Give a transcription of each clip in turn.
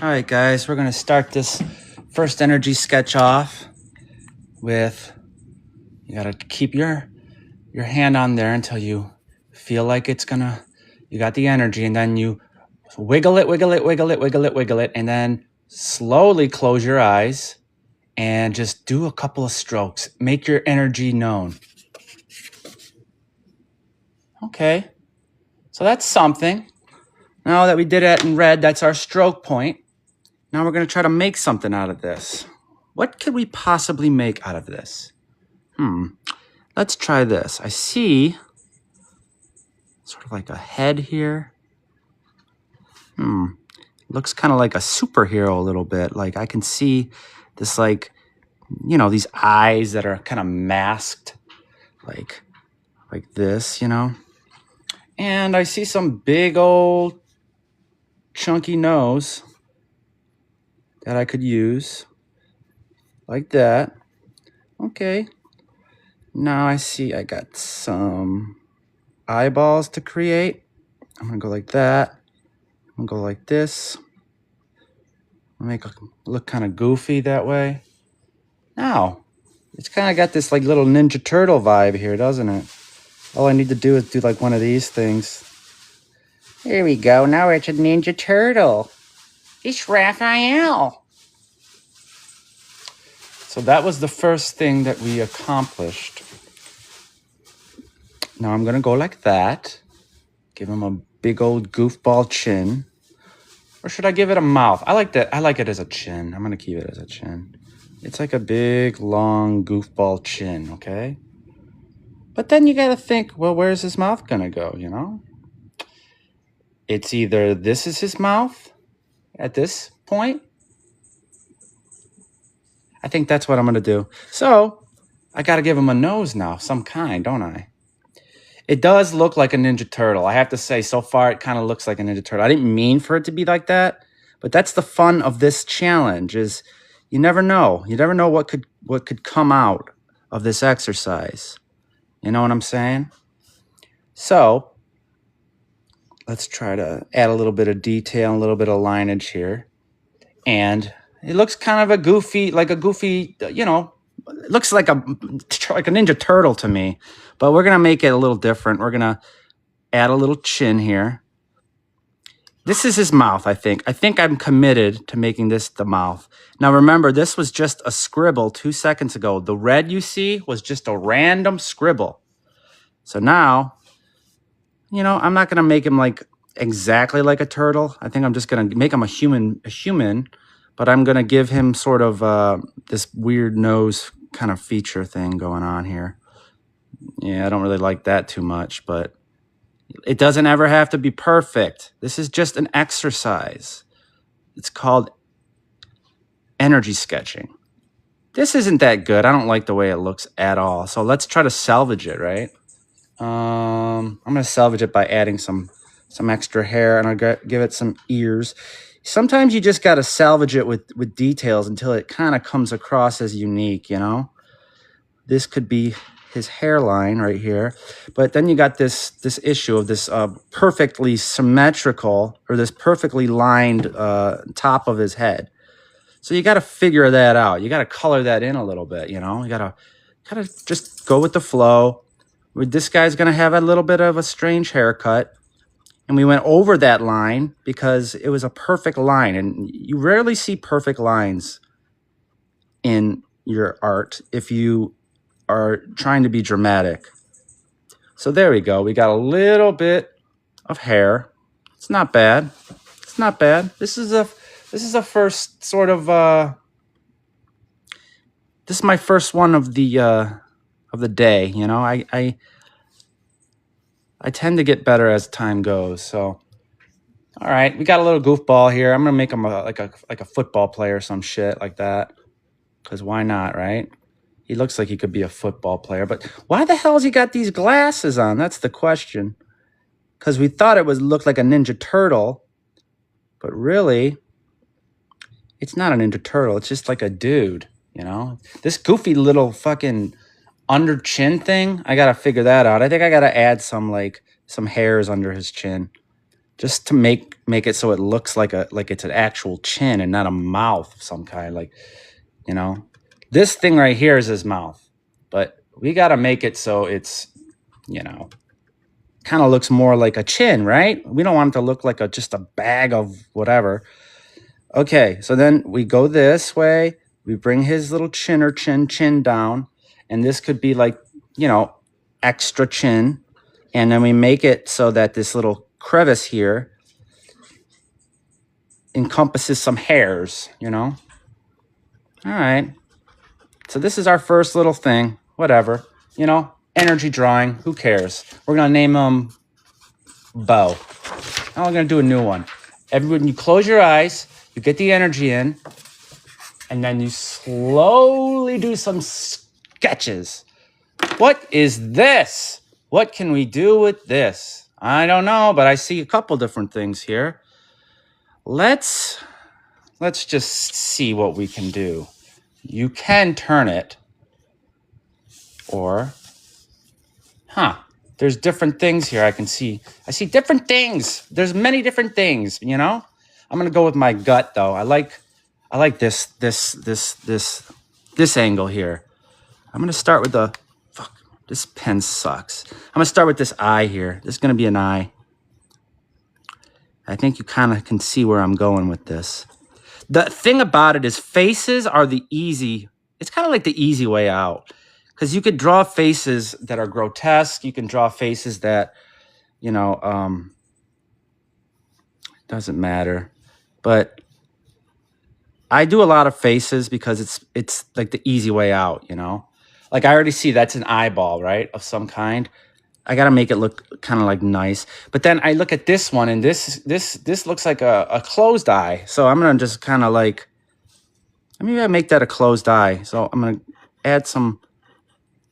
All right, guys, we're going to start this first energy sketch off with, you got to keep your hand on there until you feel like it's going to, you got the energy, and then you wiggle it, wiggle it, wiggle it, wiggle it, wiggle it, and then slowly close your eyes and just do a couple of strokes. Make your energy known. Okay, so that's something. Now that we did it in red, that's our stroke point. Now we're going to try to make something out of this. What could we possibly make out of this? Let's try this. I see sort of like a head here. Looks kind of like a superhero a little bit. Like I can see this, like, you know, these eyes that are kind of masked like this, you know. And I see some big old chunky nose that I could use like that. Okay. Now I see I got some eyeballs to create. I'm gonna go like that. I'm gonna go like this. Make it look kind of goofy that way. Now, it's kind of got this like little Ninja Turtle vibe here, doesn't it? All I need to do is do like one of these things. Here we go. Now it's a Ninja Turtle. It's Raphael. So that was the first thing that we accomplished. Now I'm going to go like that. Give him a big old goofball chin. Or should I give it a mouth? I like that. I like it as a chin. I'm going to keep it as a chin. It's like a big, long goofball chin, okay? But then you got to think, well, where's his mouth going to go, you know? It's either this is his mouth at this point. I think that's what I'm going to do. So I got to give him a nose now, some kind, don't I? It does look like a Ninja Turtle. I have to say, so far, it kind of looks like a Ninja Turtle. I didn't mean for it to be like that, but that's the fun of this challenge, is you never know. You never know what could come out of this exercise. You know what I'm saying? So let's try to add a little bit of detail, a little bit of lineage here. And it looks kind of a goofy, you know, it looks like a Ninja Turtle to me. But we're going to make it a little different. We're going to add a little chin here. This is his mouth, I think. I think I'm committed to making this the mouth. Now, remember, this was just a scribble 2 seconds ago. The red you see was just a random scribble. So now, you know, I'm not going to make him like exactly like a turtle. I think I'm just going to make him a human, but I'm going to give him sort of this weird nose kind of feature thing going on here. Yeah, I don't really like that too much, but it doesn't ever have to be perfect. This is just an exercise. It's called energy sketching. This isn't that good. I don't like the way it looks at all. So let's try to salvage it, right? I'm going to salvage it by adding some extra hair, and I'll give it some ears. Sometimes you just got to salvage it with details until it kind of comes across as unique, you know? This could be his hairline right here. But then you got this issue of this perfectly symmetrical, or this perfectly lined top of his head. So you got to figure that out. You got to color that in a little bit, you know? You got to just go with the flow. This guy's going to have a little bit of a strange haircut. And we went over that line because it was a perfect line. And you rarely see perfect lines in your art if you are trying to be dramatic. So there we go. We got a little bit of hair. It's not bad. It's not bad. This is a first sort of this is my first one of the day, you know. I tend to get better as time goes. So all right, we got a little goofball here. I'm gonna make him like a football player or some shit like that. Cause why not, right? He looks like he could be a football player, but why the hell has he got these glasses on? That's the question. Because we thought it looked like a Ninja Turtle, but really, it's not a Ninja Turtle. It's just like a dude, you know? This goofy little fucking under chin thing, I got to figure that out. I think I got to add some hairs under his chin. just to make it so it looks like it's an actual chin and not a mouth of some kind. Like, you know, this thing right here is his mouth, but we got to make it so it's, you know, kind of looks more like a chin, right? We don't want it to look like just a bag of whatever. Okay, so then we go this way. We bring his little chin down, and this could be like, you know, extra chin. And then we make it so that this little crevice here encompasses some hairs, you know? All right. So this is our first little thing. Whatever. You know, energy drawing. Who cares? We're going to name him Bo. Now we're going to do a new one. Everyone, you close your eyes. You get the energy in. And then you slowly do some sketches. What is this? What can we do with this? I don't know, but I see a couple different things here. Let's just see what we can do. You can turn it, or, there's different things here I can see. I see different things. There's many different things, you know? I'm going to go with my gut, though. I like this angle here. I'm going to start with the, this pen sucks. I'm going to start with this eye here. This is going to be an eye. I think you kind of can see where I'm going with this. The thing about it is faces are the easy, it's kind of like the easy way out. Because you could draw faces that are grotesque. You can draw faces that, you know, doesn't matter. But I do a lot of faces because it's like the easy way out, you know? Like I already see that's an eyeball, right? Of some kind. I got to make it look kind of like nice. But then I look at this one, and this looks like a closed eye. So I'm going to just kind of like, maybe I make that a closed eye. So I'm going to add some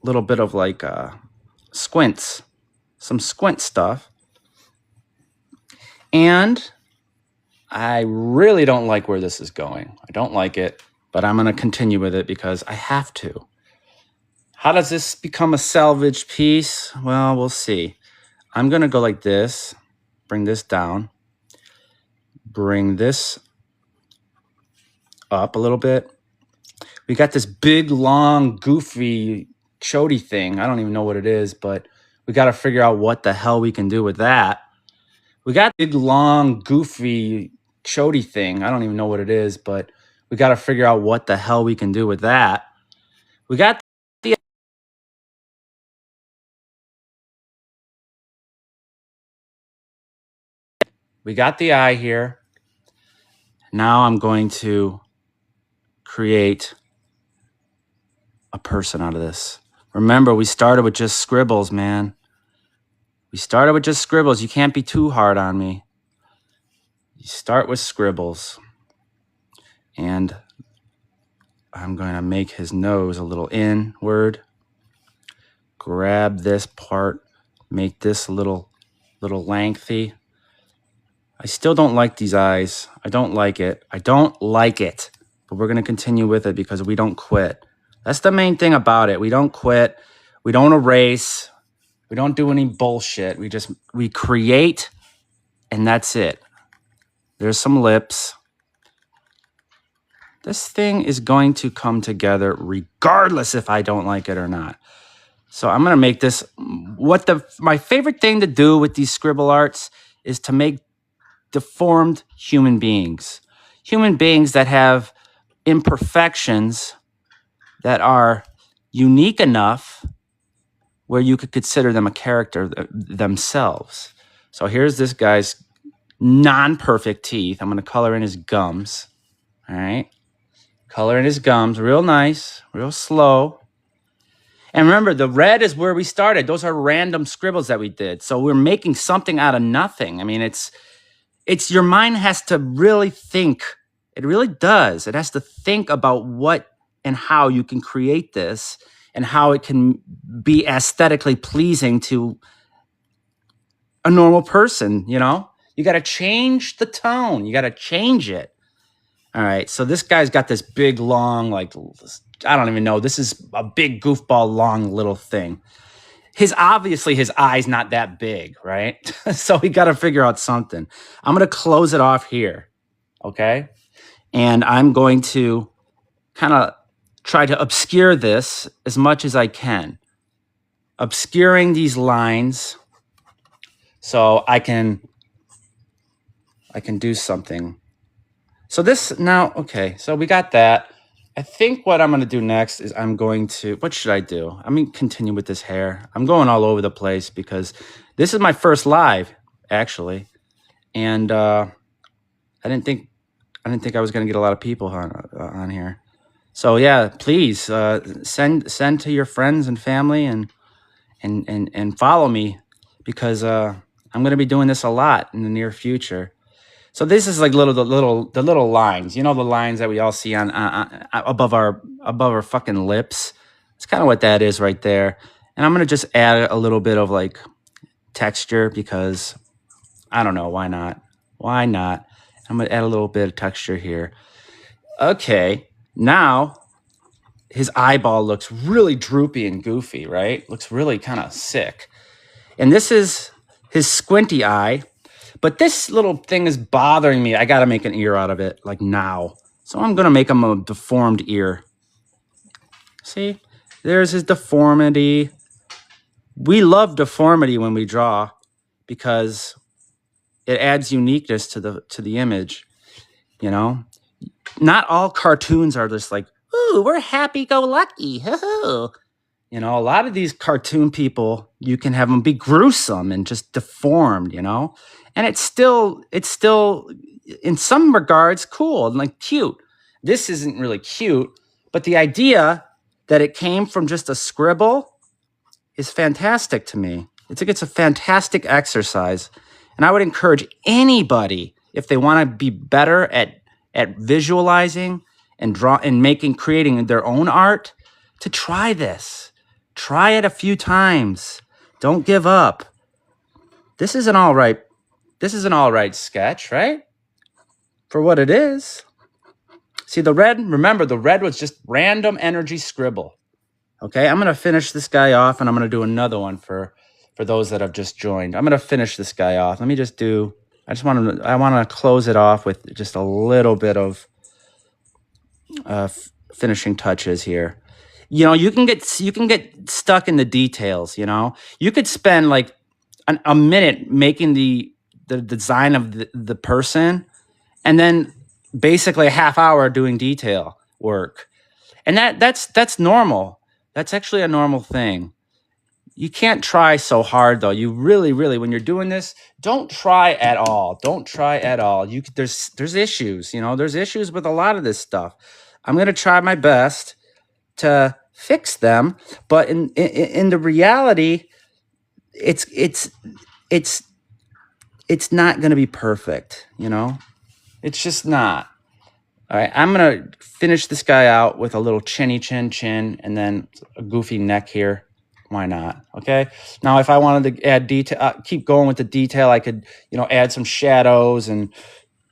little bit of like squints, some squint stuff. And I really don't like where this is going. I don't like it, but I'm going to continue with it because I have to. How does this become a salvage piece? Well, we'll see. I'm going to go like this, bring this down, bring this up a little bit. We got this big, long, goofy, chody thing. I don't even know what it is, but we got to figure out what the hell we can do with that. We got big, long, goofy, chody thing. I don't even know what it is, but we got to figure out what the hell we can do with that. We got the eye here. Now I'm going to create a person out of this. Remember, we started with just scribbles, man. We started with just scribbles. You can't be too hard on me. You start with scribbles. And I'm going to make his nose a little inward. Grab this part, make this a little lengthy. I still don't like these eyes. I don't like it. I don't like it. But we're going to continue with it because we don't quit. That's the main thing about it. We don't quit. We don't erase. We don't do any bullshit. We create, and that's it. There's some lips. This thing is going to come together regardless if I don't like it or not. So I'm going to make this, my favorite thing to do with these scribble arts is to make deformed human beings. Human beings that have imperfections that are unique enough where you could consider them a character themselves. So here's this guy's non-perfect teeth. I'm going to color in his gums. All right. Color in his gums. Real nice. Real slow. And remember, the red is where we started. Those are random scribbles that we did. So we're making something out of nothing. I mean, it's your mind has to really think. It really does. It has to think about what and how you can create this and how it can be aesthetically pleasing to a normal person, you know? You got to change the tone. You got to change it. All right, so this guy's got this big, long, like, I don't even know. This is a big goofball, long little thing. obviously his eye's not that big, right? So we got to figure out something. I'm going to close it off here, okay? And I'm going to kind of try to obscure this as much as I can. Obscuring these lines so I can do something. So this now, okay, so we got that. I think what I'm going to do next is I'm going to, what should I do? I'm going to continue with this hair. I'm going all over the place because this is my first live, actually. And I didn't think I was going to get a lot of people on here. So yeah, please send to your friends and family and follow me because I'm going to be doing this a lot in the near future. So this is like the little lines, you know, the lines that we all see on above our fucking lips. It's kind of what that is right there. And I'm gonna just add a little bit of like texture because I don't know, why not? Why not? I'm gonna add a little bit of texture here. Okay, now his eyeball looks really droopy and goofy, right? Looks really kind of sick. And this is his squinty eye. But this little thing is bothering me. I got to make an ear out of it, like now. So I'm going to make him a deformed ear. See? There's his deformity. We love deformity when we draw because it adds uniqueness to the image, you know? Not all cartoons are just like, ooh, we're happy-go-lucky. Hoo-hoo. You know, a lot of these cartoon people, you can have them be gruesome and just deformed, you know? And it's still in some regards cool and like cute. This isn't really cute, but the idea that it came from just a scribble is fantastic to me. It's a fantastic exercise. And I would encourage anybody, if they want to be better at visualizing and creating their own art, to try this. Try it a few times. Don't give up. This is an all right sketch, right? For what it is. See remember the red was just random energy scribble. Okay, I'm going to finish this guy off and I'm going to do another one for those that have just joined. I'm going to finish this guy off. Let me just do, I want to close it off with just a little bit of finishing touches here. You know, you can get stuck in the details, you know? You could spend like a minute making the design of the person and then basically a half hour doing detail work. And that's normal. That's actually a normal thing. You can't try so hard though. You really, when you're doing this, don't try at all. Don't try at all. There's issues, you know, there's issues with a lot of this stuff. I'm going to try my best to fix them, but in the reality, it's not going to be perfect, you know? It's just not. All right, I'm going to finish this guy out with a little chinny chin, and then a goofy neck here. Why not? Okay. Now, if I wanted to add detail, keep going with the detail, I could, you know, add some shadows and,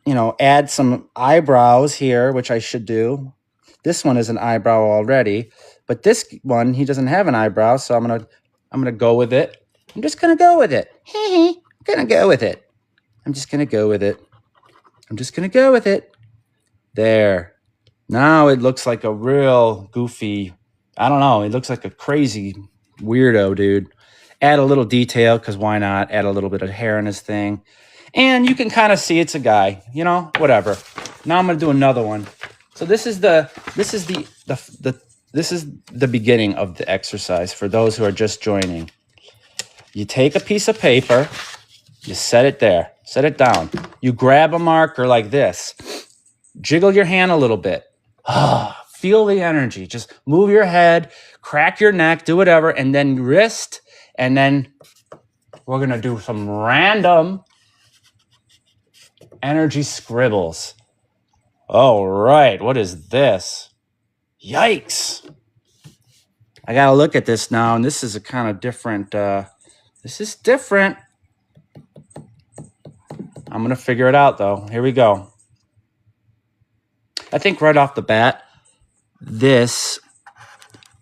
you know, add some eyebrows here, which I should do. This one is an eyebrow already, but this one, he doesn't have an eyebrow, so I'm gonna go with it. I'm just gonna go with it. I'm gonna go with it. I'm just gonna go with it. I'm just gonna go with it. There. Now it looks like a real goofy, I don't know, it looks like a crazy weirdo, dude. Add a little detail, because why not? Add a little bit of hair in his thing. And you can kind of see it's a guy, you know, whatever. Now I'm gonna do another one. So this is the beginning of the exercise for those who are just joining. You take a piece of paper, you set it there, set it down. You grab a marker like this, jiggle your hand a little bit. Feel the energy. Just move your head, crack your neck, do whatever, and then wrist, and then we're gonna do some random energy scribbles. All right, what is this? Yikes. I gotta look at this now, and this is a kind of different, this is different. I'm gonna figure it out though. Here we go. I think right off the bat, this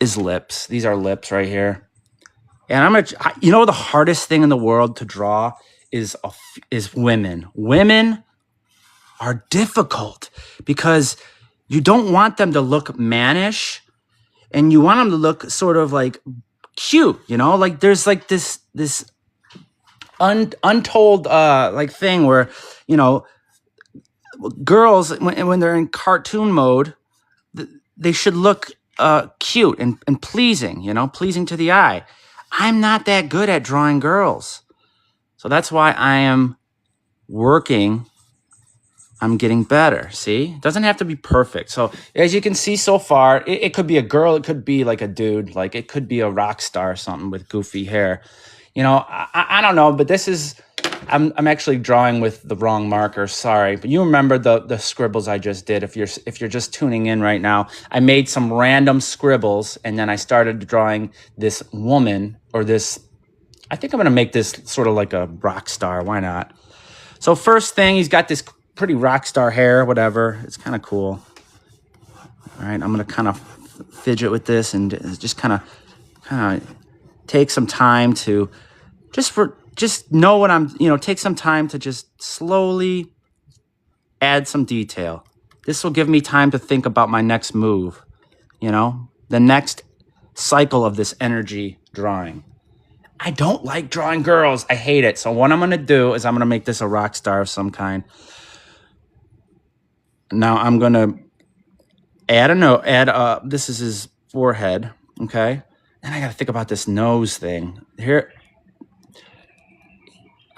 is lips. These are lips right here. And you know, the hardest thing in the world to draw is women. Women are difficult because you don't want them to look mannish, and you want them to look sort of like cute, you know, like there's like this untold like thing where, you know, girls when they're in cartoon mode, they should look cute and pleasing, you know, pleasing to the eye. I'm not that good at drawing girls. So that's why I am working. I'm getting better. See, it doesn't have to be perfect. So as you can see so far, it could be a girl. It could be like a dude. Like it could be a rock star or something with goofy hair. You know, I don't know, but this is, I'm actually drawing with the wrong marker. Sorry, but you remember the scribbles I just did. If you're just tuning in right now, I made some random scribbles and then I started drawing this woman or this. I think I'm gonna make this sort of like a rock star. Why not? So first thing, he's got this pretty rock star hair, whatever. It's kind of cool. All right, I'm gonna kind of fidget with this and just kind of take some time to just know what I'm, you know, take some time to just slowly add some detail. This will give me time to think about my next move, you know, the next cycle of this energy drawing. I don't like drawing girls. I hate it. So what I'm going to do is I'm going to make this a rock star of some kind. Now I'm going to this is his forehead, okay? And I got to think about this nose thing. Here,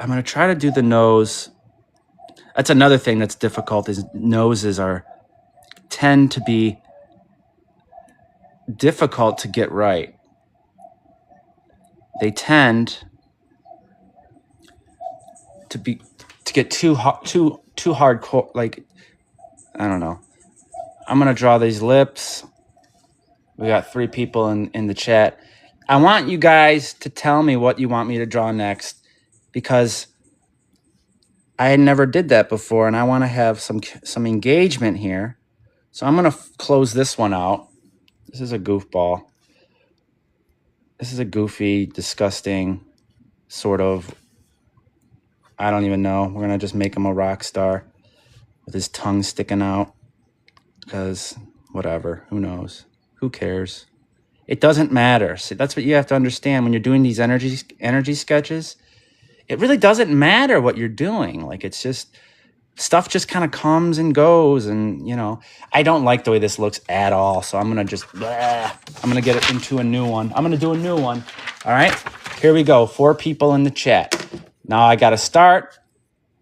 I'm going to try to do the nose. That's another thing that's difficult is noses tend to be difficult to get right. They tend to get too hardcore. Like, I don't know. I'm going to draw these lips. We got 3 people in the chat. I want you guys to tell me what you want me to draw next because I never did that before and I want to have some engagement here. So I'm going to close this one out. This is a goofball. This is a goofy, disgusting sort of, I don't even know. We're going to just make him a rock star with his tongue sticking out because whatever, who knows? Who cares? It doesn't matter. See, that's what you have to understand when you're doing these energy sketches. It really doesn't matter what you're doing. Like it's just stuff just kind of comes and goes. And, you know, I don't like the way this looks at all. So I'm going to I'm going to get it into a new one. I'm going to do a new one. All right, here we go. 4 people in the chat. Now I got to start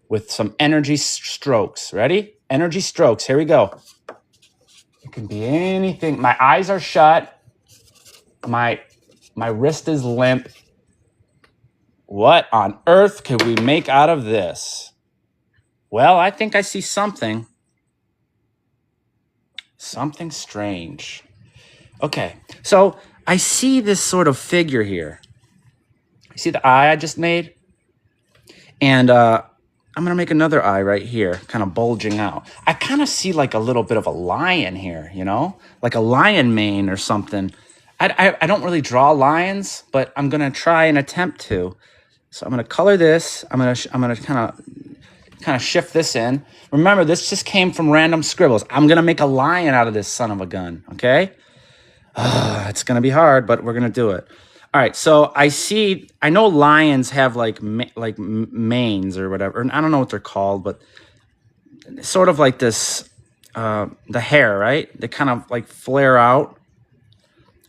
with some energy strokes. Ready? Energy strokes. Here we go. It can be anything. My eyes are shut. My wrist is limp. What on earth could we make out of this? Well, I think I see something. Something strange. Okay, so I see this sort of figure here. You see the eye I just made? And I'm going to make another eye right here, kind of bulging out. I kind of see like a little bit of a lion here, you know? Like a lion mane or something. I don't really draw lions, but I'm going to try and attempt to. So I'm going to color this. I'm going to kind of shift this in. Remember, this just came from random scribbles. I'm going to make a lion out of this son of a gun, okay? It's going to be hard, but we're going to do it. All right, so I know lions have like manes or whatever. I don't know what they're called, but sort of like this, the hair, right? They kind of like flare out.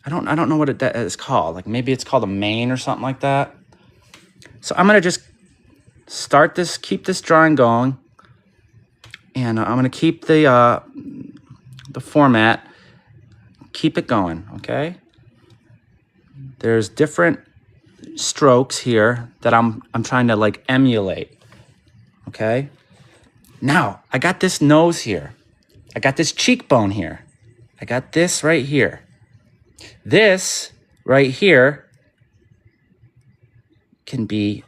I don't know what that is called. Like maybe it's called a mane or something like that. So I'm gonna just keep this drawing going, and I'm gonna keep the format, keep it going. Okay. There's different strokes here that I'm trying to like emulate. Okay. Now I got this nose here. I got this cheekbone here. I got this right here. This right here can be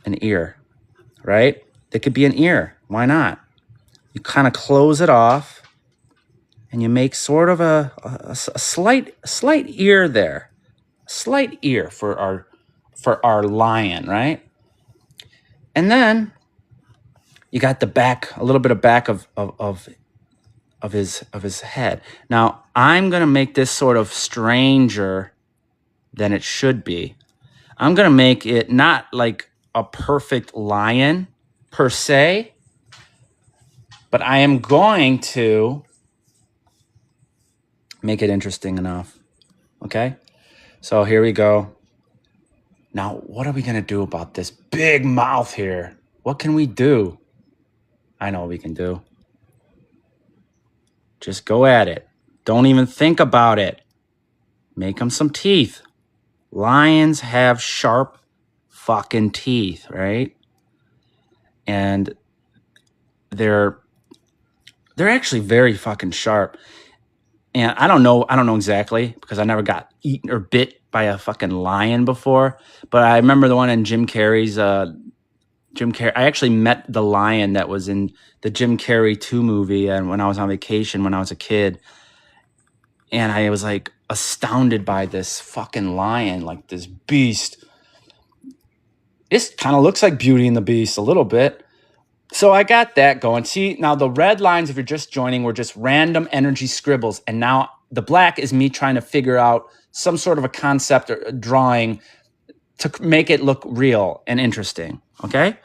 an ear, right? It could be an ear. Why not? You kind of close it off and you make sort of a slight ear there. slight ear for our lion, right? And then you got the back, a little bit of back of his head. Now I'm gonna make this sort of stranger than it should be. I'm gonna make it not like a perfect lion per se, but I am going to make it interesting enough. Okay? So here we go. Now, what are we going to do about this big mouth here? What can we do? I know what we can do. Just go at it. Don't even think about it. Make them some teeth. Lions have sharp fucking teeth, right? And they're actually very fucking sharp. And I don't know exactly because I never got eaten or bit by a fucking lion before. But I remember the one in Jim Carrey's Jim Carrey. I actually met the lion that was in the Jim Carrey 2 movie, and when I was on vacation when I was a kid, and I was like astounded by this fucking lion, like this beast. This kind of looks like Beauty and the Beast a little bit. So I got that going. See, now the red lines, if you're just joining, were just random energy scribbles. And now the black is me trying to figure out some sort of a concept or a drawing to make it look real and interesting. Okay?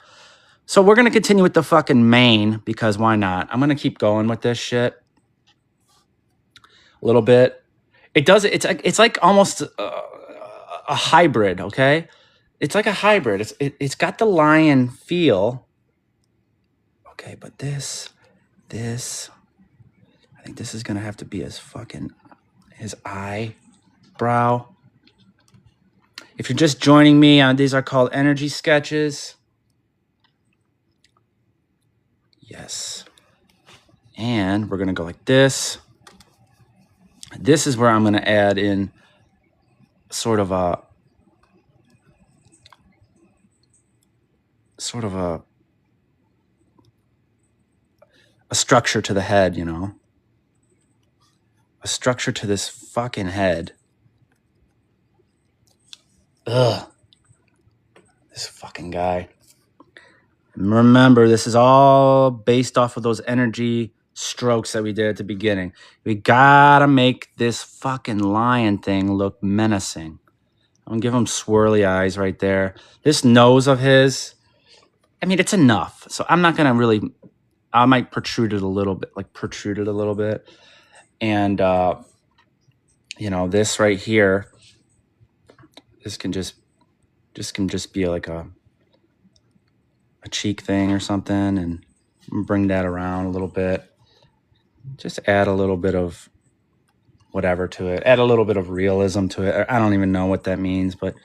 So we're going to continue with the fucking mane because why not? I'm going to keep going with this shit a little bit. It's like almost a hybrid, okay? It's like a hybrid. It's got the lion feel. Okay, but this, I think this is gonna have to be his eyebrow. If you're just joining me, these are called energy sketches. Yes. And we're gonna go like this. This is where I'm gonna add in sort of a structure to the head, you know? A structure to this fucking head. Ugh. This fucking guy. Remember, this is all based off of those energy strokes that we did at the beginning. We gotta make this fucking lion thing look menacing. I'm gonna give him swirly eyes right there. This nose of his, I mean, it's enough. So I'm not gonna really, I might protrude it a little bit. And, you know, this right here, this can just be like a cheek thing or something, and bring that around a little bit. Just add a little bit of whatever to it. Add a little bit of realism to it. I don't even know what that means, but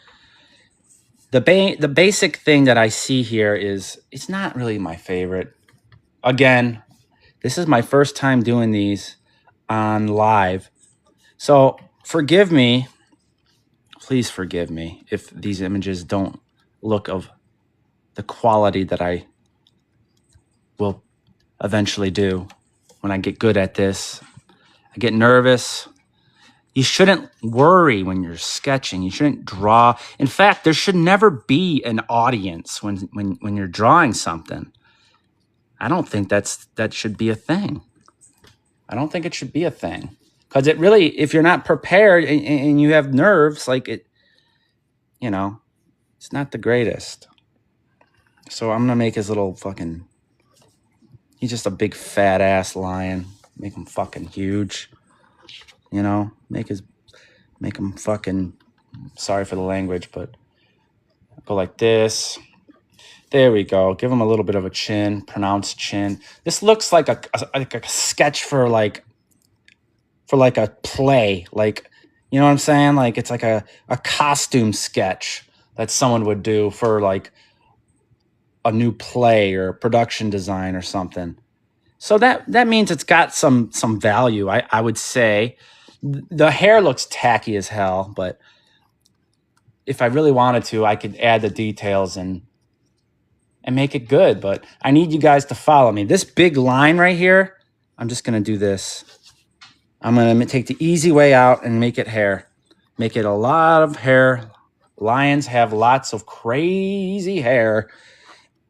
the basic thing that I see here is it's not really my favorite. Again, this is my first time doing these on live. So forgive me. Please forgive me if these images don't look of the quality that I will eventually do when I get good at this. I get nervous. You shouldn't worry when you're sketching. You shouldn't draw. In fact, there should never be an audience when you're drawing something. I don't think that should be a thing. I don't think it should be a thing. Because it really, if you're not prepared and you have nerves, like it, you know, it's not the greatest. So I'm going to make his little fucking, he's just a big fat ass lion. Make him fucking huge. You know, make him fucking, sorry for the language, but go like this. There we go. Give him a little bit of a chin, pronounced chin. This looks like a sketch for like a play. Like, you know what I'm saying? Like it's like a costume sketch that someone would do for like a new play or production design or something. So that means it's got some value, I would say. The hair looks tacky as hell, but if I really wanted to, I could add the details and make it good. But I need you guys to follow me. This big line right here, I'm just going to do this. I'm going to take the easy way out and make it hair. make it a lot of hair. Lions have lots of crazy hair.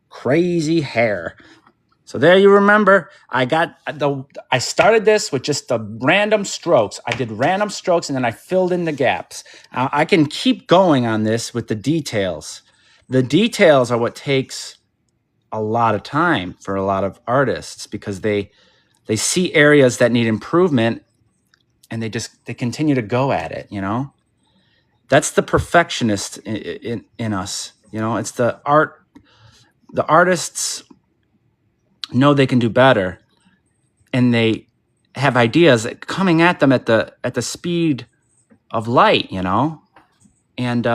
Crazy hair. So there you remember, I started this with just the random strokes. I did random strokes and then I filled in the gaps. I can keep going on this with the details. The details are what takes a lot of time for a lot of artists because they see areas that need improvement and they continue to go at it, you know? That's the perfectionist in us, you know? It's the artists know they can do better, and they have ideas coming at them at the speed of light, you know. And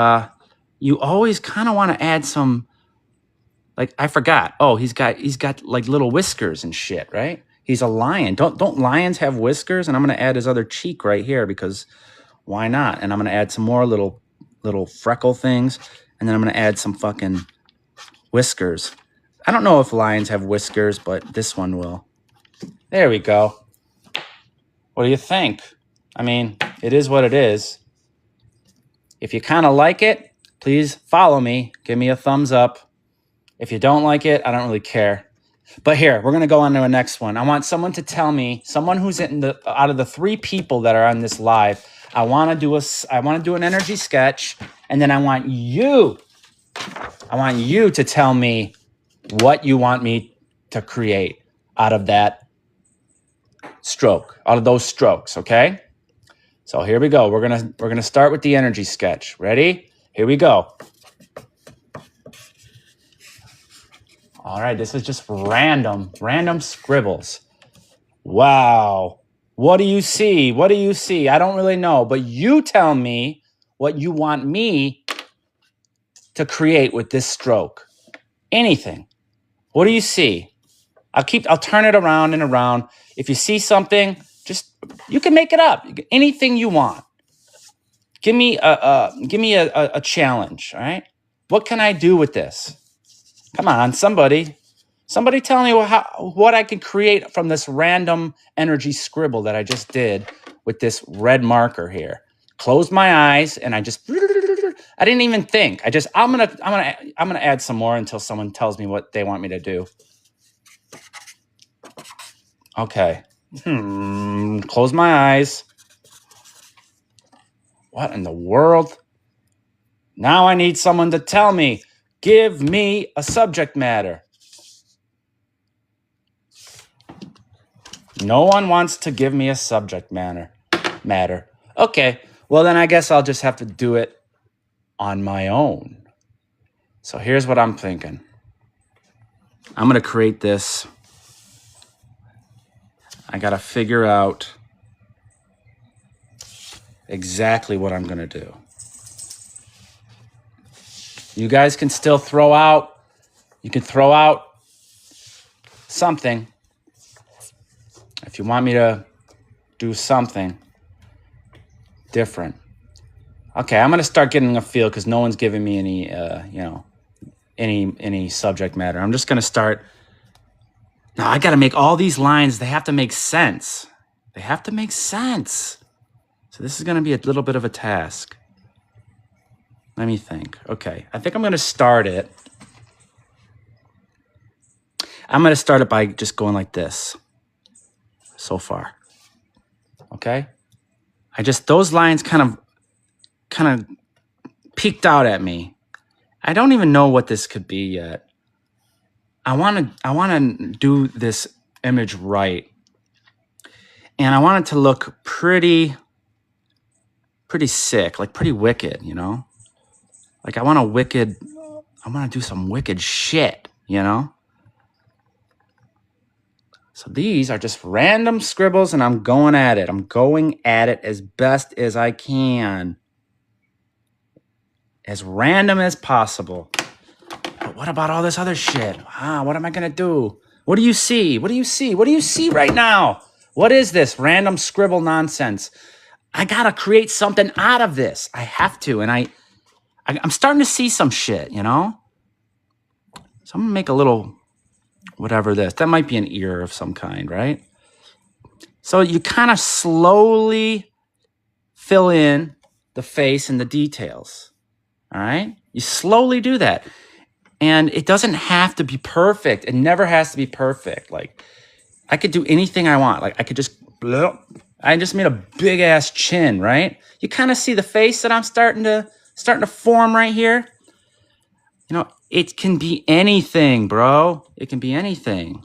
you always kind of want to add some, like, I forgot. Oh, he's got like little whiskers and shit, right? He's a lion. Don't lions have whiskers? And I'm gonna add his other cheek right here because why not? And I'm gonna add some more little freckle things, and then I'm gonna add some fucking whiskers. I don't know if lions have whiskers, but this one will. There we go. What do you think? I mean, it is what it is. If you kind of like it, please follow me. Give me a thumbs up. If you don't like it, I don't really care. But here, we're going to go on to the next one. I want someone to tell me, someone who's out of the 3 people that are on this live, I want to do an energy sketch, and then I want you to tell me what you want me to create out of that stroke, out of those strokes, okay? So here we go. We're gonna start with the energy sketch. Ready? Here we go. All right, this is just random scribbles. Wow. What do you see? What do you see? I don't really know, but you tell me what you want me to create with this stroke. Anything. What do you see? I'll turn it around and around. If you see something, you can make it up. Anything you want. Give me a challenge, all right? What can I do with this? Come on, somebody tell me what I can create from this random energy scribble that I just did with this red marker here. Close my eyes and I didn't even think. I'm gonna add some more until someone tells me what they want me to do. Okay. Close my eyes. What in the world? Now I need someone to tell me. Give me a subject matter. No one wants to give me a subject matter. Okay. Well, then I guess I'll just have to do it on my own. So here's what I'm thinking. I'm going to create this. I got to figure out exactly what I'm going to do. You guys can still throw out something. If you want me to do something different. Okay, I'm going to start getting a feel because no one's giving me any subject matter. I'm just going to start. Now, I got to make all these lines. They have to make sense. So this is going to be a little bit of a task. Let me think. Okay, I think I'm going to start it. I'm going to start it by just going like this so far. Okay? Those lines kind of peeked out at me. I don't even know what this could be yet. I want to do this image right. And I want it to look pretty sick, like pretty wicked, you know? Like I want to do some wicked shit, you know? So these are just random scribbles and I'm going at it. I'm going at it as best as I can. As random as possible. But what about all this other shit? What am I going to do? What do you see? What do you see right now? What is this random scribble nonsense? I got to create something out of this. I have to. And I'm starting to see some shit, you know? So I'm going to make a little, whatever this. That might be an ear of some kind, right? So you kind of slowly fill in the face and the details. All right? You slowly do that. And it doesn't have to be perfect. It never has to be perfect. Like, I could do anything I want. Like, I could just, I just made a big ass chin, right? You kind of see the face that I'm starting to form right here. You know, it can be anything, bro. It can be anything.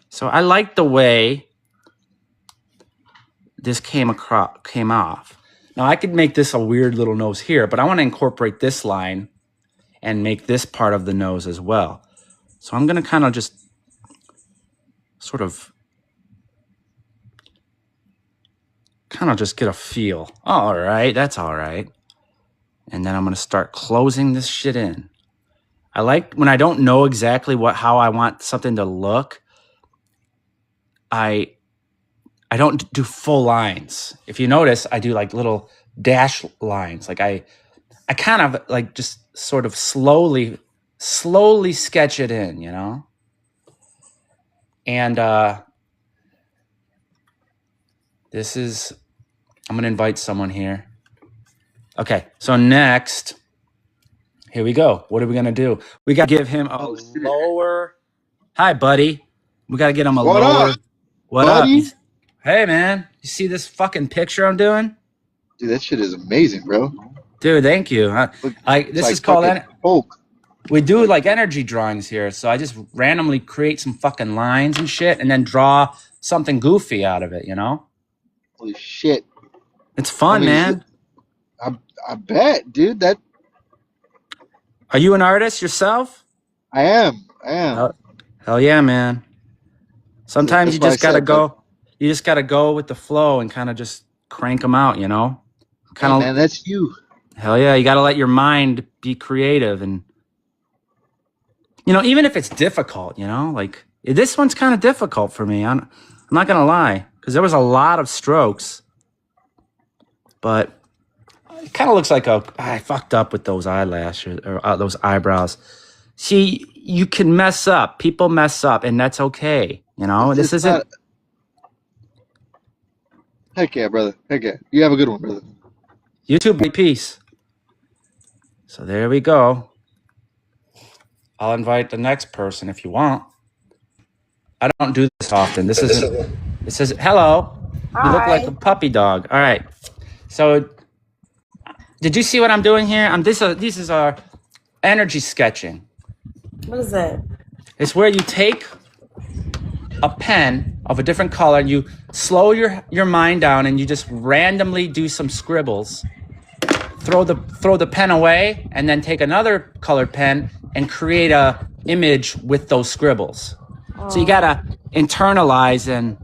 So I like the way this came off. Now I could make this a weird little nose here, but I want to incorporate this line and make this part of the nose as well. So I'm going to kind of just sort of just get a feel. All right, that's all right. And then I'm going to start closing this shit in. I like when I don't know exactly how I want something to look, I don't do full lines. If you notice, I do like little dash lines. Like I kind of like just sort of slowly sketch it in, you know? And this is, I'm going to invite someone here. Okay, so next, here we go. What are we going to do? We got to give him a lower. Hi, buddy. We got to get him a lower. What buddy? up? Hey, man. You see this fucking picture I'm doing? Dude, that shit is amazing, bro. Dude, thank you. This is called Hulk. We do like energy drawings here. So I just randomly create some fucking lines and shit and then draw something goofy out of it, you know? Holy shit. It's fun, man. I bet, dude. Are you an artist yourself? I am. Hell yeah, man. Sometimes you just gotta go. You just gotta go with the flow and kind of just crank them out, you know? Kind of. Man, that's you. Hell yeah, you gotta let your mind be creative, and you know, even if it's difficult, you know, like this one's kind of difficult for me. I'm not gonna lie, because there was a lot of strokes, but it kind of looks like I fucked up with those eyelashes or those eyebrows. See, you can mess up. People mess up, and that's okay. You know, this isn't. Heck yeah, brother. Heck yeah. You have a good one, brother. YouTube, peace. So there we go. I'll invite the next person if you want. I don't do this often. This is hello. Hi. You look like a puppy dog. All right. So, did you see what I'm doing here? This is our energy sketching. What is that? It's where you take a pen of a different color and you slow your mind down and you just randomly do some scribbles. Throw the pen away and then take another colored pen and create a image with those scribbles. So you gotta internalize and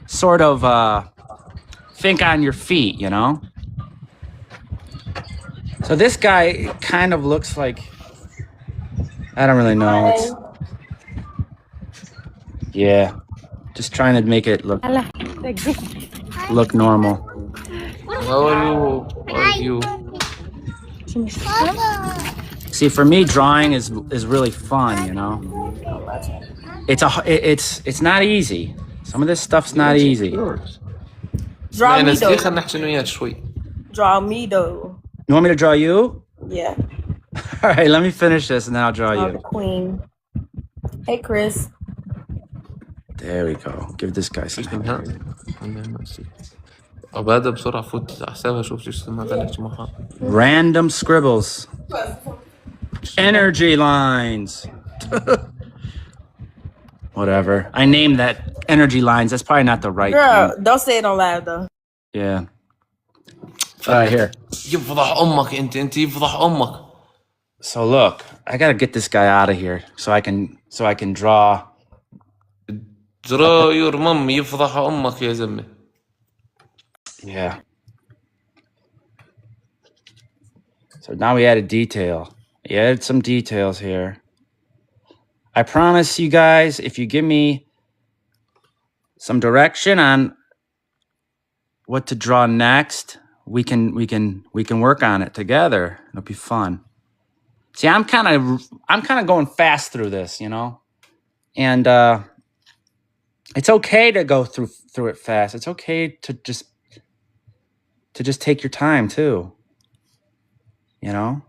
sort of think on your feet, you know? So this guy kind of looks like, I don't really know. Yeah, just trying to make it look normal. How are you? See, for me, drawing is really fun, you know. It's not easy. Some of this stuff's not easy. Draw me though. Draw me though. You want me to draw you? Yeah. All right, let me finish this and then I'll draw you. The queen. Hey, Chris. There we go. Give this guy some. Random scribbles. Energy lines. Whatever. I named that energy lines. That's probably not the right Girl, thing. don't say it on live though. Yeah. All right, here. So look, I gotta get this guy out of here so I can draw. Draw your mom يفضح أمك يا زلمة. Yeah. So now we added detail. We added some details here. I promise you guys, if you give me some direction on what to draw next, we can work on it together. It'll be fun. See, I'm kind of going fast through this, you know, and it's okay to go through it fast. It's okay to to just take your time too. You know,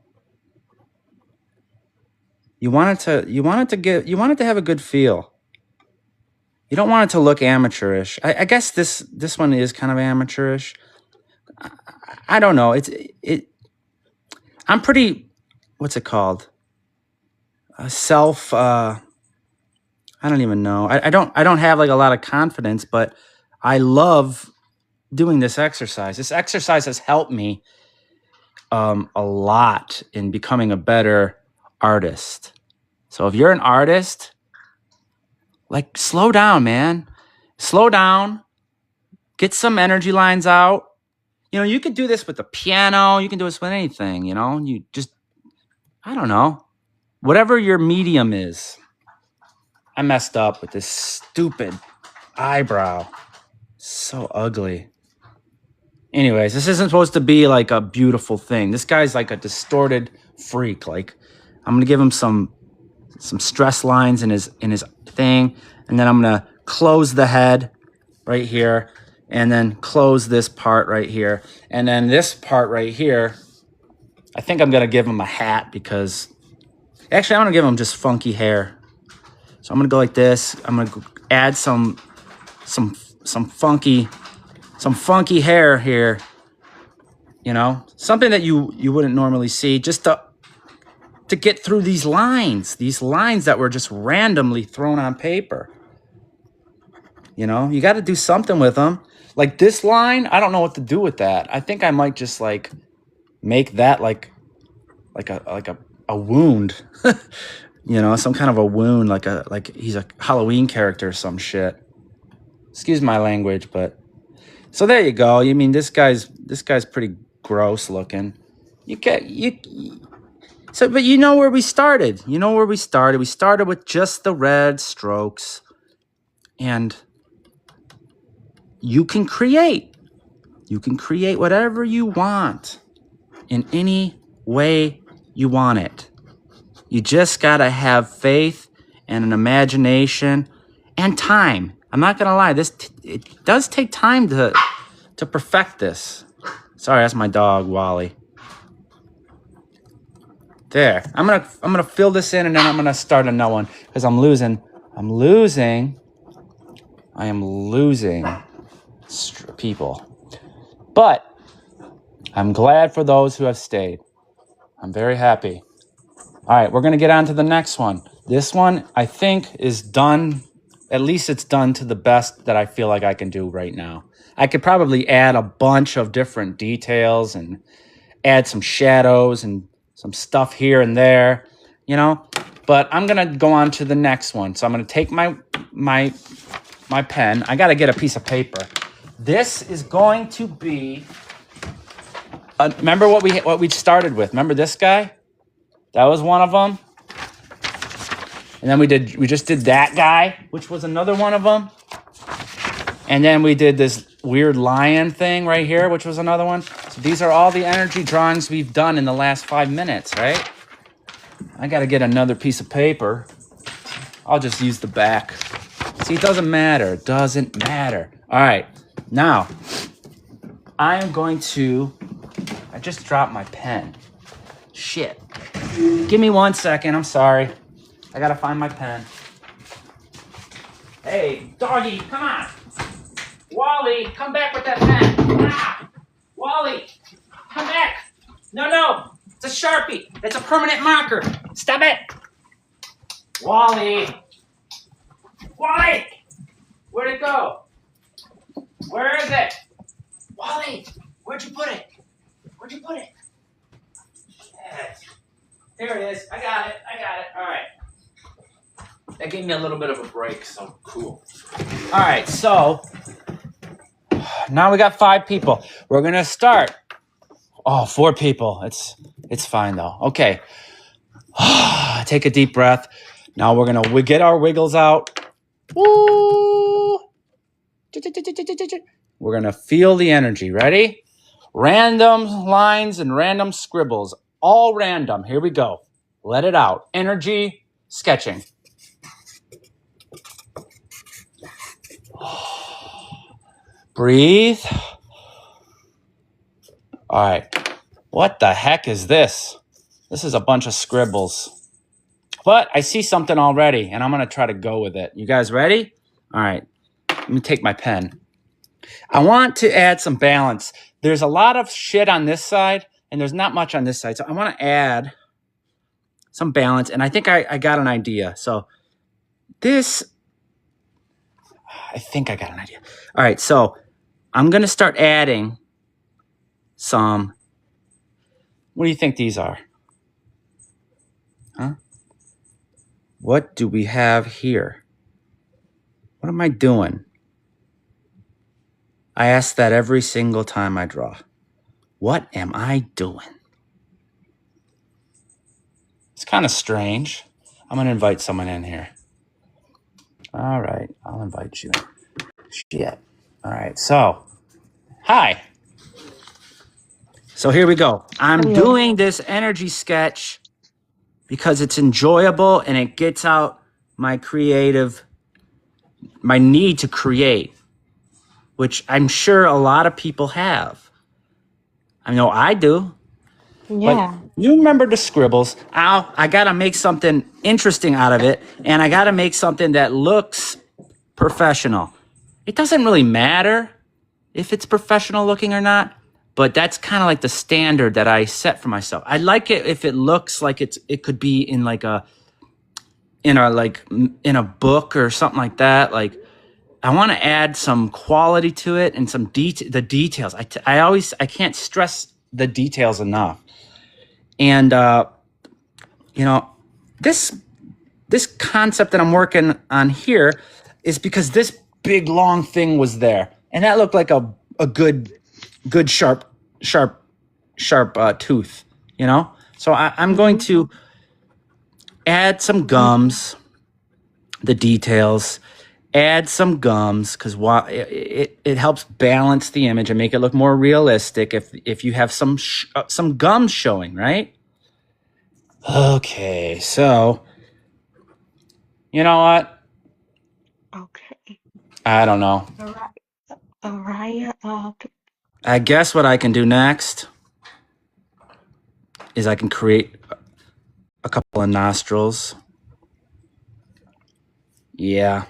you want it to have a good feel. You don't want it to look amateurish. I guess this one is kind of amateurish. I don't know. I'm pretty, what's it called? I don't even know. I don't have like a lot of confidence, but I love doing this exercise. This exercise has helped me a lot in becoming a better artist. So if you're an artist, like slow down, man. Slow down. Get some energy lines out. You know, you could do this with the piano. You can do this with anything, you know. You just, I don't know. Whatever your medium is. I messed up with this stupid eyebrow. So ugly. Anyways, this isn't supposed to be like a beautiful thing. This guy's like a distorted freak. Like, I'm gonna give him some stress lines in his thing, and then I'm gonna close the head right here, and then close this part right here, and then this part right here. I think I'm gonna give him a hat because actually I'm gonna give him just funky hair. So I'm gonna go like this. I'm gonna add some funky hair here. You know, something that you wouldn't normally see, just to get through these lines that were just randomly thrown on paper. You know, you got to do something with them. Like this line, I don't know what to do with that. I think I might just like make that like a wound. You know, some kind of a wound, like he's a Halloween character or some shit. Excuse my language, but so there you go. I mean, this guy's pretty gross looking. But you know where we started. We started with just the red strokes, and you can create whatever you want in any way you want it. You just got to have faith and an imagination and time. I'm not going to lie. It does take time to perfect this. Sorry, that's my dog, Wally. There. I'm going to fill this in, and then I'm going to start another one because I am losing people. But I'm glad for those who have stayed. I'm very happy. All right, we're going to get on to the next one. This one, I think, is done. At least it's done to the best that I feel like I can do right now. I could probably add a bunch of different details and add some shadows and some stuff here and there, you know. But I'm going to go on to the next one. So I'm going to take my pen. I got to get a piece of paper. This is going to be... remember what we started with? Remember this guy? That was one of them. And then we just did that guy, which was another one of them. And then we did this weird lion thing right here, which was another one. So these are all the energy drawings we've done in the last 5 minutes, right? I got to get another piece of paper. I'll just use the back. See, it doesn't matter. It doesn't matter. All right. Now, I just dropped my pen. Shit. Give me 1 second. I'm sorry. I gotta find my pen. Hey, doggy, come on. Wally, come back with that pen. Ah! Wally, come back. No. It's a Sharpie. It's a permanent marker. Stop it. Wally. Where'd it go? Where is it? Wally, where'd you put it? Yes. There it is. I got it. All right. That gave me a little bit of a break, so cool. All right, so now we got 5 people. We're going to start. Oh, 4 people. It's fine, though. Okay. Take a deep breath. Now we're going to get our wiggles out. Woo! We're going to feel the energy. Ready? Random lines and random scribbles. All random. Here we go. Let it out. Energy sketching. Breathe. All right. What the heck is this? This is a bunch of scribbles. But I see something already, and I'm going to try to go with it. You guys ready? All right. Let me take my pen. I want to add some balance. There's a lot of shit on this side, and there's not much on this side. So I want to add some balance, and I think I got an idea. So this, I think I got an idea. All right, so I'm going to start adding some, what do you think these are? Huh? What do we have here? What am I doing? I ask that every single time I draw. What am I doing? It's kind of strange. I'm going to invite someone in here. All right, I'll invite you. Shit. All right, so, hi. So here we go. I'm doing this energy sketch because it's enjoyable and it gets out my need to create, which I'm sure a lot of people have. I know I do. Yeah. But you remember the scribbles. I got to make something interesting out of it, and I got to make something that looks professional. It doesn't really matter if it's professional looking or not, but that's kind of like the standard that I set for myself. I like it if it looks like it could be in in a book or something like that. Like, I want to add some quality to it and some the details. I can't stress the details enough. And this concept that I'm working on here is because this big long thing was there, and that looked like a good sharp tooth, So I'm going to add some gums, the details. Add some gums because it helps balance the image and make it look more realistic if you have some gums showing, right? Okay, so you know what? Okay. I don't know. Araya, I guess what I can do next is I can create a couple of nostrils. Yeah.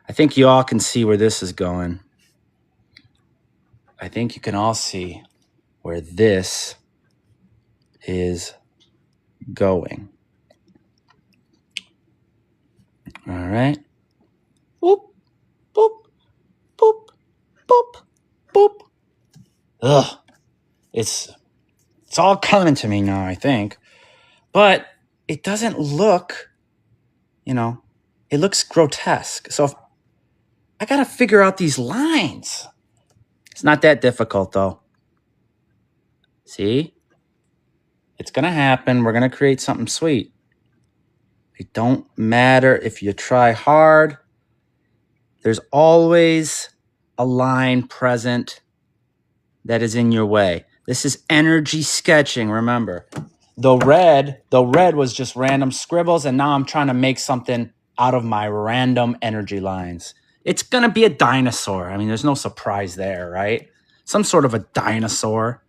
I think you all can see where this is going. I think you can all see where this is going. All right. Boop, boop, boop, boop, boop. Ugh. It's all coming to me now, I think. But it doesn't look, it looks grotesque. So I got to figure out these lines. It's not that difficult, though. See? It's going to happen. We're going to create something sweet. It don't matter if you try hard. There's always a line present that is in your way. This is energy sketching, remember. The red was just random scribbles, and now I'm trying to make something out of my random energy lines. It's going to be a dinosaur. I mean, there's no surprise there, right? Some sort of a dinosaur.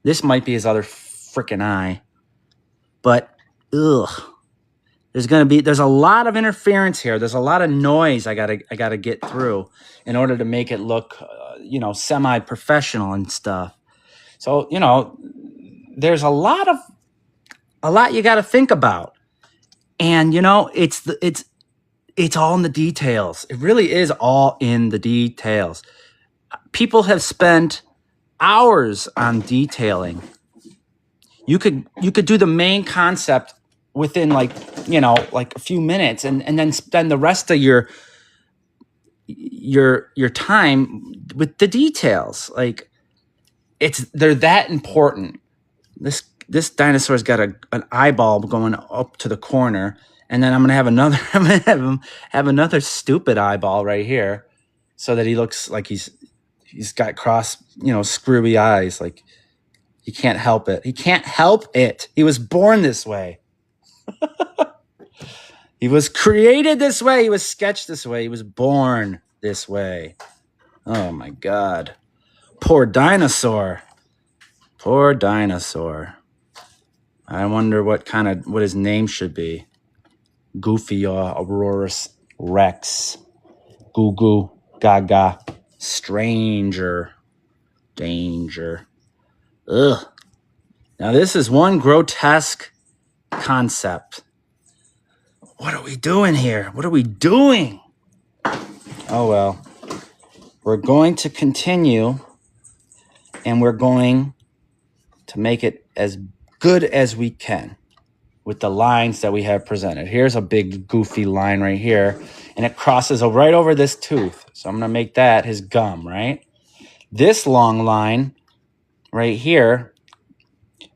This might be his other freaking eye. But, there's a lot of interference here. There's a lot of noise I gotta get through in order to make it look, semi-professional and stuff. So, there's a lot you got to think about. And, it's all in the details. It really is all in the details. People have spent hours on detailing. You could do the main concept within like a few minutes and then spend the rest of your time with the details. Like, they're that important. This dinosaur's got an eyeball going up to the corner, and then I'm gonna have another. I'm gonna have him have another stupid eyeball right here, so that he looks like he's got cross, screwy eyes. Like, he can't help it. He can't help it. He was born this way. He was created this way. He was sketched this way. He was born this way. Oh my God, poor dinosaur. Poor dinosaur. I wonder what his name should be. Goofy Aurorus Rex. Goo Goo Gaga. Stranger. Danger. Ugh. Now this is one grotesque concept. What are we doing here? What are we doing? Oh well. We're going to continue, and we're going to make it as good as we can with the lines that we have presented. Here's a big goofy line right here, and it crosses right over this tooth. So I'm going to make that his gum, right? This long line right here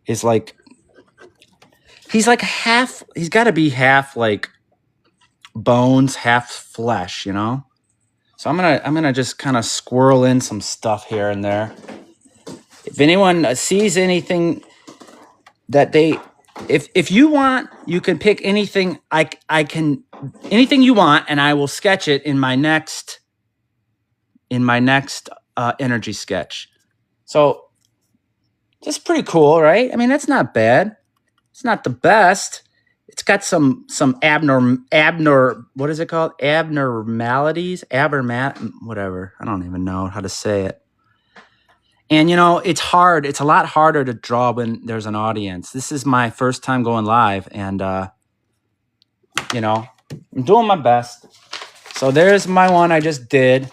is like, he's got to be half like bones, half flesh, you know? So I'm gonna just kind of squirrel in some stuff here and there. If anyone sees anything that if you want, you can pick anything. I can anything you want, and I will sketch it in my next energy sketch. So just pretty cool, right? I mean, that's not bad. It's not the best. It's got some what is it called? Abnormalities, whatever. I don't even know how to say it. And it's hard. It's a lot harder to draw when there's an audience. This is my first time going live, and I'm doing my best. So there's my one I just did.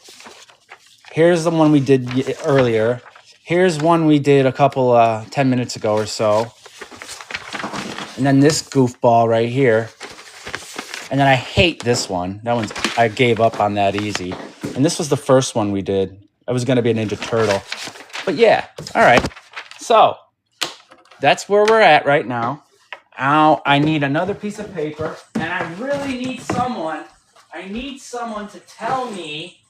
Here's the one we did earlier. Here's one we did a couple 10 minutes ago or so. And then this goofball right here. And then I hate this one. I gave up on that easy. And this was the first one we did. It was going to be a Ninja Turtle. But yeah, all right. So that's where we're at right now. Now I need another piece of paper. And I really need someone. I need someone to tell me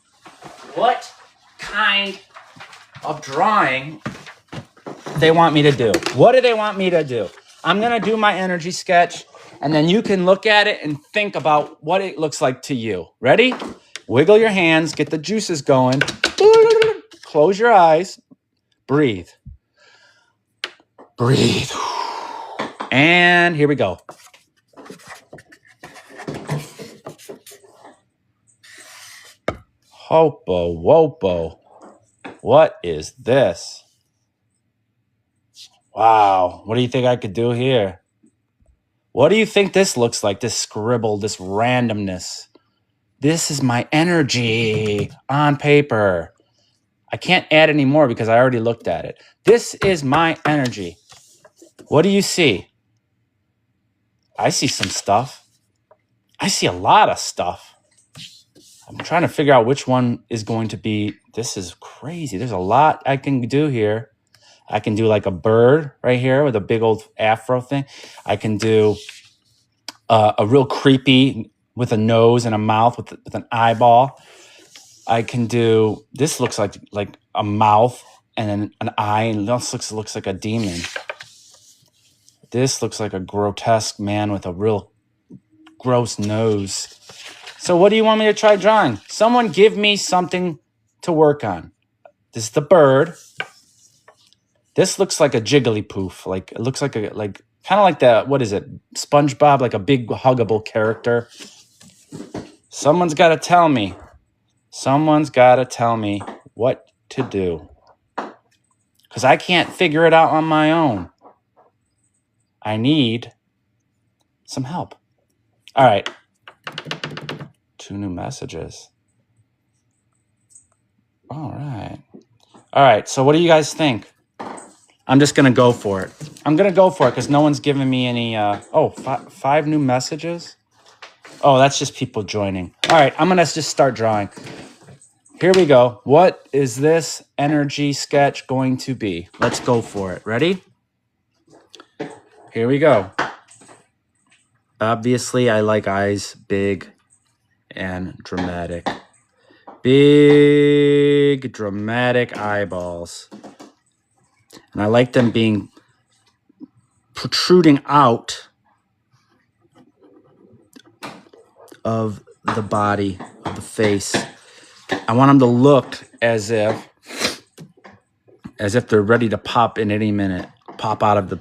what kind of drawing they want me to do. What do they want me to do? I'm going to do my energy sketch, and then you can look at it and think about what it looks like to you. Ready? Wiggle your hands, get the juices going. Close your eyes. Breathe. Breathe. And here we go. Hopo wopo. What is this? Wow. What do you think I could do here? What do you think this looks like? This scribble, this randomness. This is my energy on paper. I can't add any more because I already looked at it. This is my energy. What do you see? I see some stuff. I see a lot of stuff. I'm trying to figure out which one is going to be. This is crazy. There's a lot I can do here. I can do like a bird right here with a big old afro thing. I can do a real creepy with a nose and a mouth with an eyeball. I can do, this looks like a mouth and then an eye, and this looks like a demon. This looks like a grotesque man with a real gross nose. So what do you want me to try drawing? Someone give me something to work on. This is the bird. This looks like a Jigglypoof. Like it looks like kind of like the, what is it? SpongeBob, like a big huggable character. Someone's got to tell me. Someone's got to tell me what to do. Because I can't figure it out on my own. I need some help. All right. 2 new messages. All right. All right. So what do you guys think? I'm just going to go for it. I'm going to go for it because no one's giving me any... 5 new messages? Oh, that's just people joining. All right. I'm going to just start drawing. Here we go. What is this energy sketch going to be? Let's go for it. Ready? Here we go. Obviously, I like eyes big and dramatic. Big, dramatic eyeballs. And I like them being protruding out of the body, of the face. I want them to look as if as if they're ready to pop in any minute. Pop out of the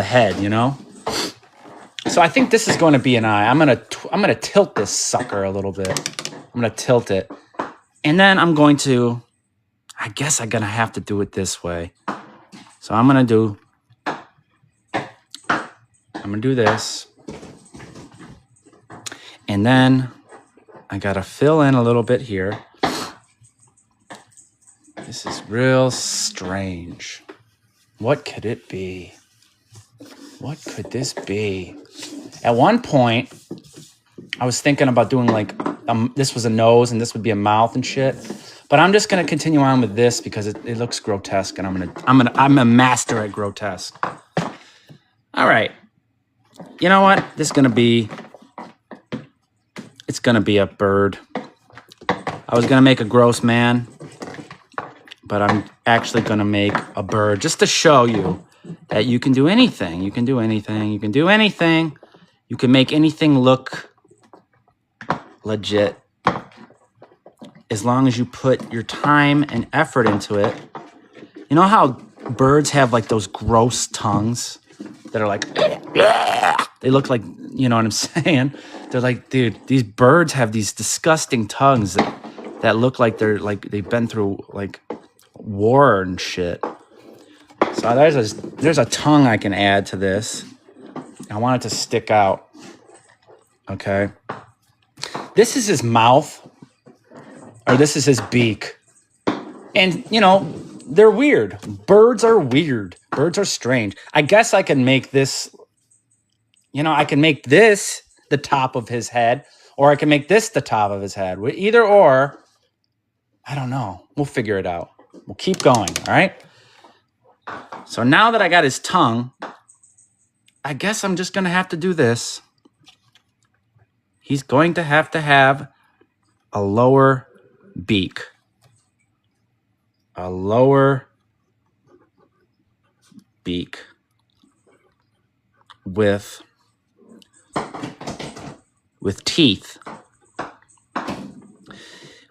head, you know? So I think this is going to be an eye. I'm gonna tilt this sucker a little bit. I'm gonna tilt it. And then I'm going to, I guess I'm gonna have to do it this way. So I'm gonna do this. And then I gotta fill in a little bit here. This is real strange. What could it be? What could this be? At one point, I was thinking about doing like, this was a nose and this would be a mouth and shit. But I'm just gonna continue on with this because it looks grotesque, and I'm a master at grotesque. All right. You know what? It's gonna be a bird. I was gonna make a gross man, but I'm actually gonna make a bird just to show you that you can do anything. You can do anything. You can do anything. You can make anything look legit as long as you put your time and effort into it. You know how birds have like those gross tongues that are like, they look like, you know what I'm saying? They're like, dude, these birds have these disgusting tongues that look like they're like, they've been through like war and shit. So there's a tongue I can add to this. I want it to stick out. Okay. This is his mouth, or this is his beak. And, you know, they're weird. Birds are weird. Birds are strange. I guess I can make this, you know, I can make this the top of his head, or I can make this the top of his head. Either or, I don't know. We'll figure it out. We'll keep going, all right? So now that I got his tongue, I guess I'm just going to have to do this. He's going to have a lower beak. A lower beak with teeth.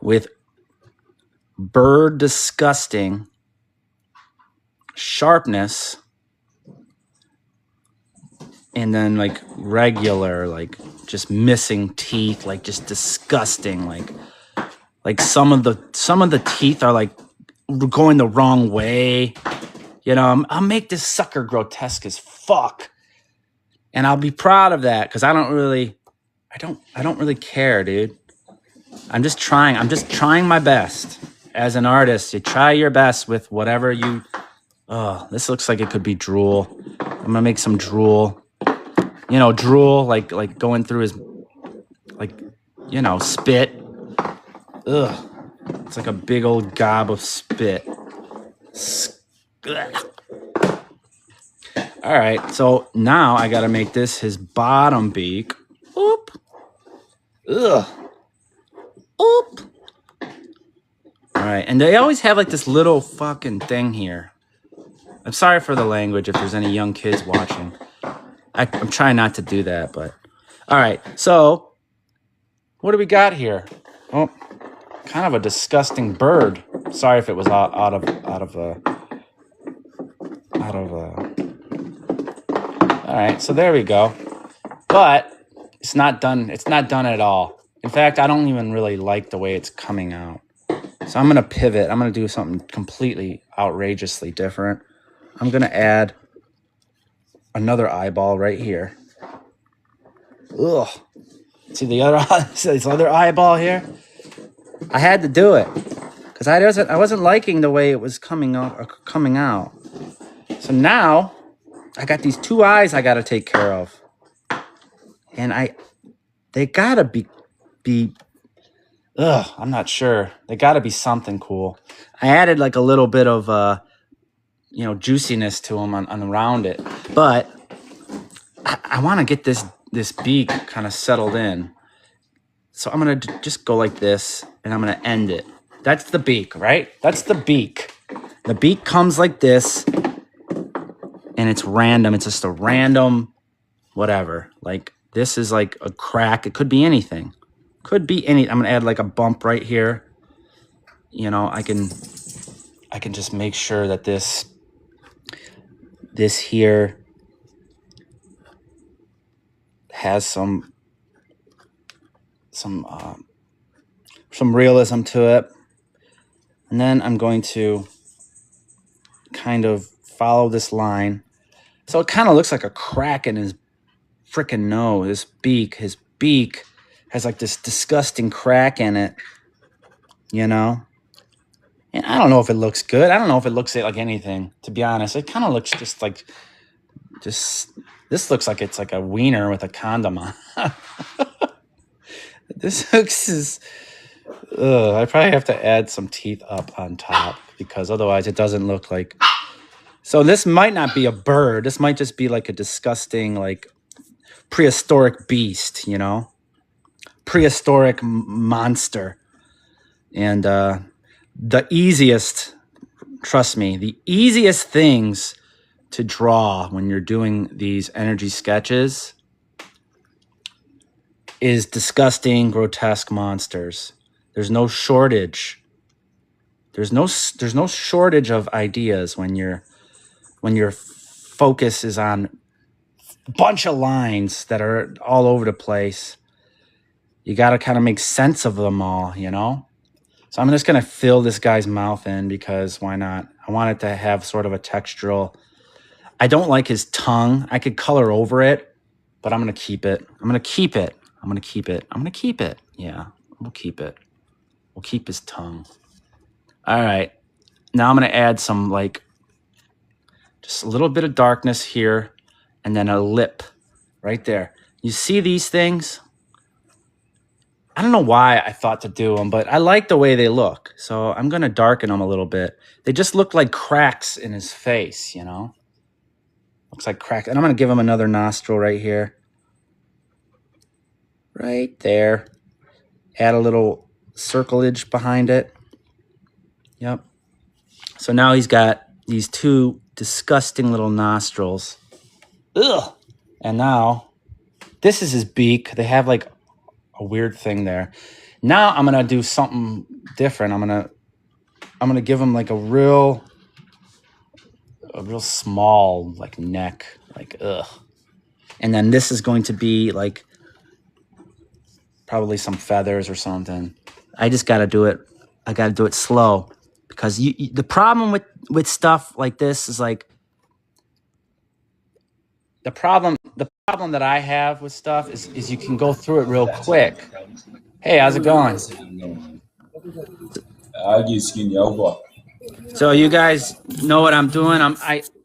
With bird disgusting sharpness, and then like regular, like just missing teeth, like just disgusting, like some of the teeth are like going the wrong way. You know, I'll make this sucker grotesque as fuck, and I'll be proud of that because I don't really care, dude. I'm just trying my best as an artist. You try your best with whatever you. Oh, this looks like it could be drool. I'm gonna make some drool. You know, drool, like going through his, like, you know, spit. Ugh. It's like a big old gob of spit. Ugh. All right, so now I gotta make this his bottom beak. Oop. Ugh. Oop. All right, and they always have like this little fucking thing here. I'm sorry for the language if there's any young kids watching. I'm trying not to do that, but all right. So what do we got here? Oh, kind of a disgusting bird. Sorry if it was out of. All right, so there we go. But it's not done. It's not done at all. In fact, I don't even really like the way it's coming out. So I'm gonna pivot. I'm gonna do something completely outrageously different. I'm gonna add another eyeball right here. Ugh. See this other eyeball here? I had to do it because I wasn't liking the way it was coming out. So now I got these two eyes I got to take care of, and they gotta be. Ugh, I'm not sure. They gotta be something cool. I added like a little bit of juiciness to them on around it, but I want to get this beak kind of settled in. So I'm gonna just go like this, and I'm gonna end it. That's the beak, right? That's the beak. The beak comes like this, and it's random. It's just a random whatever. Like this is like a crack. It could be anything. Could be any. I'm gonna add like a bump right here. You know, I can I can just make sure that this here has some realism to it. And then I'm going to kind of follow this line. So it kind of looks like a crack in his freaking nose, his beak. His beak has like this disgusting crack in it, you know? And I don't know if it looks good. I don't know if it looks like anything, to be honest. It kind of looks just like, this looks like it's like a wiener with a condom on. This looks I probably have to add some teeth up on top because otherwise it doesn't look like. So this might not be a bird. This might just be like a disgusting, like prehistoric beast, you know, prehistoric monster. And the easiest, trust me, the easiest things to draw when you're doing these energy sketches is disgusting, grotesque monsters. There's no shortage. There's no shortage of ideas when your focus is on a bunch of lines that are all over the place. You got to kind of make sense of them all, you know? So I'm just going to fill this guy's mouth in because why not? I want it to have sort of a textural. I don't like his tongue. I could color over it, but I'm going to keep it. I'm going to keep it. I'm going to keep it. I'm going to keep it. Yeah, we'll keep it. We'll keep his tongue. All right. Now I'm going to add some, like, just a little bit of darkness here and then a lip right there. You see these things? I don't know why I thought to do them, but I like the way they look. So I'm going to darken them a little bit. They just look like cracks in his face, you know? Looks like cracks. And I'm going to give him another nostril right here. Right there. Add a little circlage behind it. Yep. So now he's got these two disgusting little nostrils. Ugh. And now this is his beak. They have like a weird thing there. Now I'm gonna do something different. I'm gonna give him like a real small like neck, like ugh. And then this is going to be like probably some feathers or something. I just gotta do it. I gotta do it slow because the problem with stuff like this is like the problem that I have with stuff is you can go through it real quick. Hey, how's it going? So you guys know what I'm doing?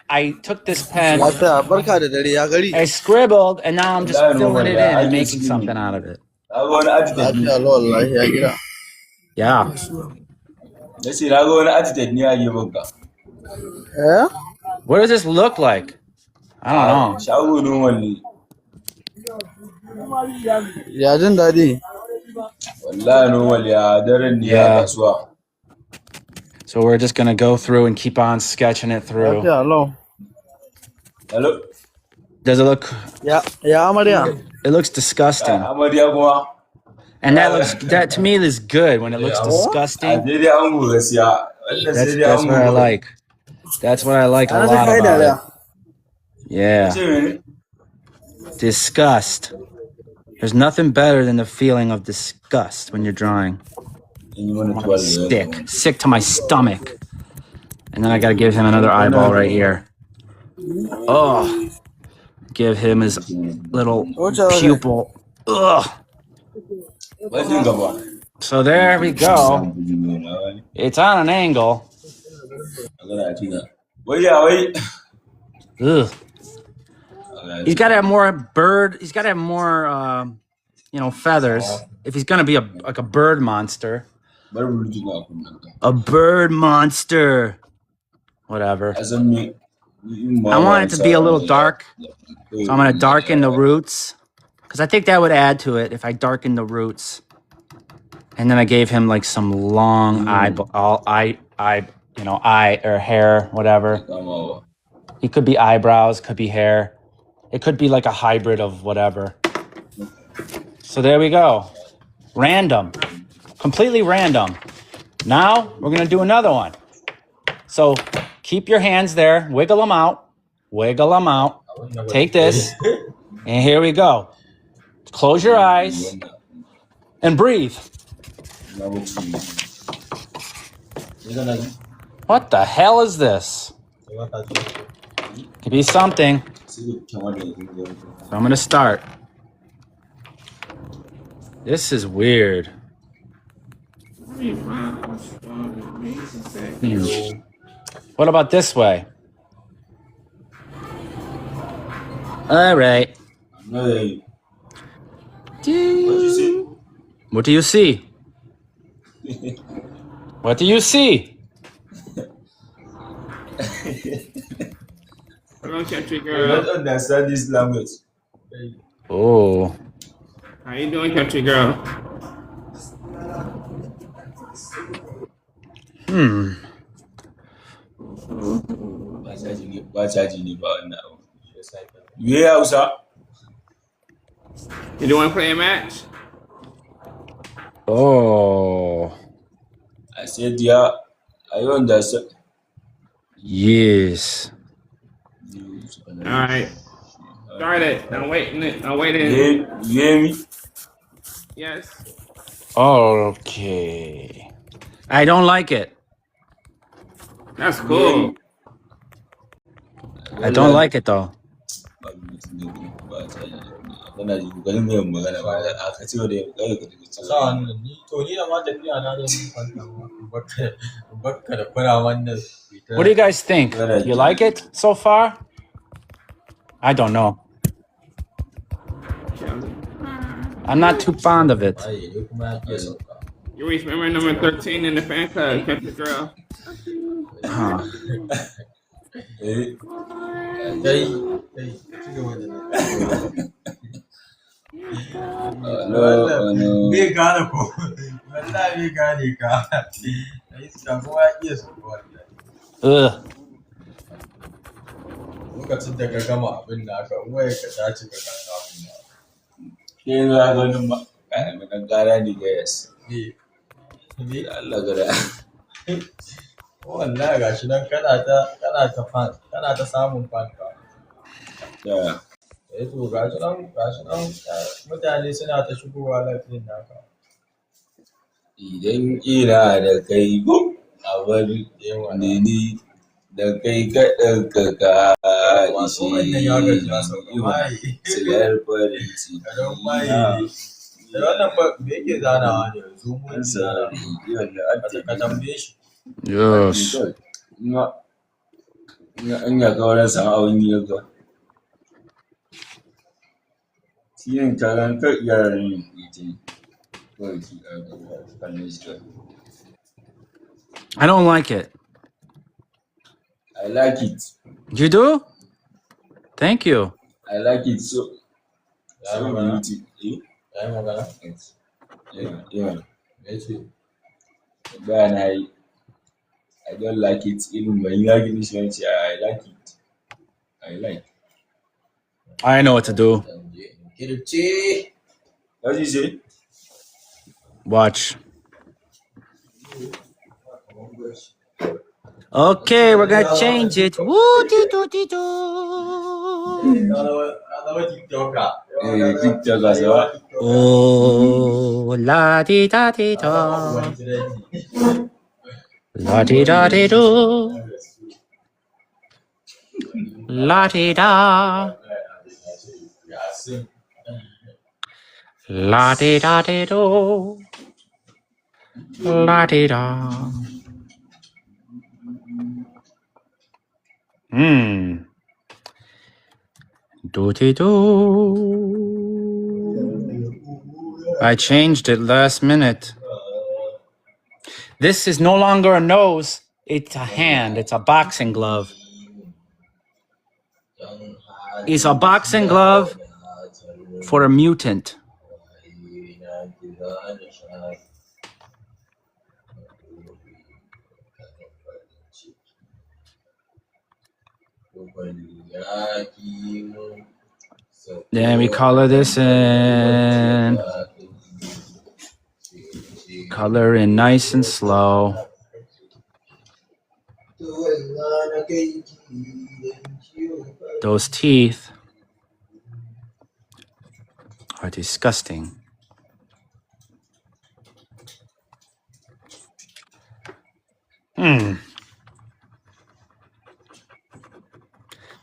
I took this pen, I scribbled, and now I'm just filling it in and making something out of it. Yeah. What does this look like? I don't know. Yeah. So we're just gonna go through and keep on sketching it through. Hello. Does it look? Yeah, It looks disgusting. And that to me is good when it looks disgusting. That's what I like. That's what I like a lot about it. Yeah. Disgust. There's nothing better than the feeling of disgust when you're drawing. I want to be sick to my stomach. And then I gotta give him another eyeball right here. Oh. Give him his little pupil. Ugh. So there we go. It's on an angle. Ugh. He's got to have more bird. He's got to have more, feathers. If he's gonna be like a bird monster. A bird monster. Whatever. I want it to be a little dark, so I'm gonna darken the roots. Because I think that would add to it if I darken the roots. And then I gave him like some long eye or hair, whatever. It could be eyebrows, could be hair. It could be like a hybrid of whatever. So there we go. Random. Completely random. Now we're going to do another one. So keep your hands there. Wiggle them out. Wiggle them out. Take this. And here we go. Close your eyes and breathe. What the hell is this? Could be something. So I'm going to start. This is weird. What about this way? All right. What do you see? What do you see? Hello, country I girl. don't understand this language. Oh. How you doing, country girl? Yeah, Hausa. You want to play a match? Oh. I said, yeah, I understand. Yes. All right. Start it. I'm waiting. You hear me? Yes. Okay. I don't like it. That's cool. I don't like it though. What do you guys think? You like it so far? I don't know. I'm not too fond of it. You reached member number 13 in the fan club, country girl. Huh. Ugh. Lokacin da ka gama abin da aka waya ka tace ka kasa abin da ke za ganin ba kan gara ni ga yes ni Allah gara wallahi gashi nan kana ta samun fanka ya to gashi nan mutane suna ta shigowa lafiyar naka idan ina da kai a bari ni da kai kaɗan ka ishe silar farin ciki da wannan ba me yake zanawa ne yanzu mun ka tambaye shi Yes. in ya ga wurin sana'o'in yi ga yin taron kar yaran yin ita kawai ki kallon shi I don't like it. I like it. You do? Thank you. I like it so beauty. Yeah. But I don't like it even when you like it. I like it. I like. I know what to do. What did you say? Watch. Okay, we're gonna change it. Woo dee doo dee doo. Oh, la di da di da. La di da di do. La di da. La di da di do. La di da. Do dee do. I changed it last minute. This is no longer a nose, it's a hand, it's a boxing glove. It's a boxing glove for a mutant. Then we color this in. Color in nice and slow. Those teeth are disgusting.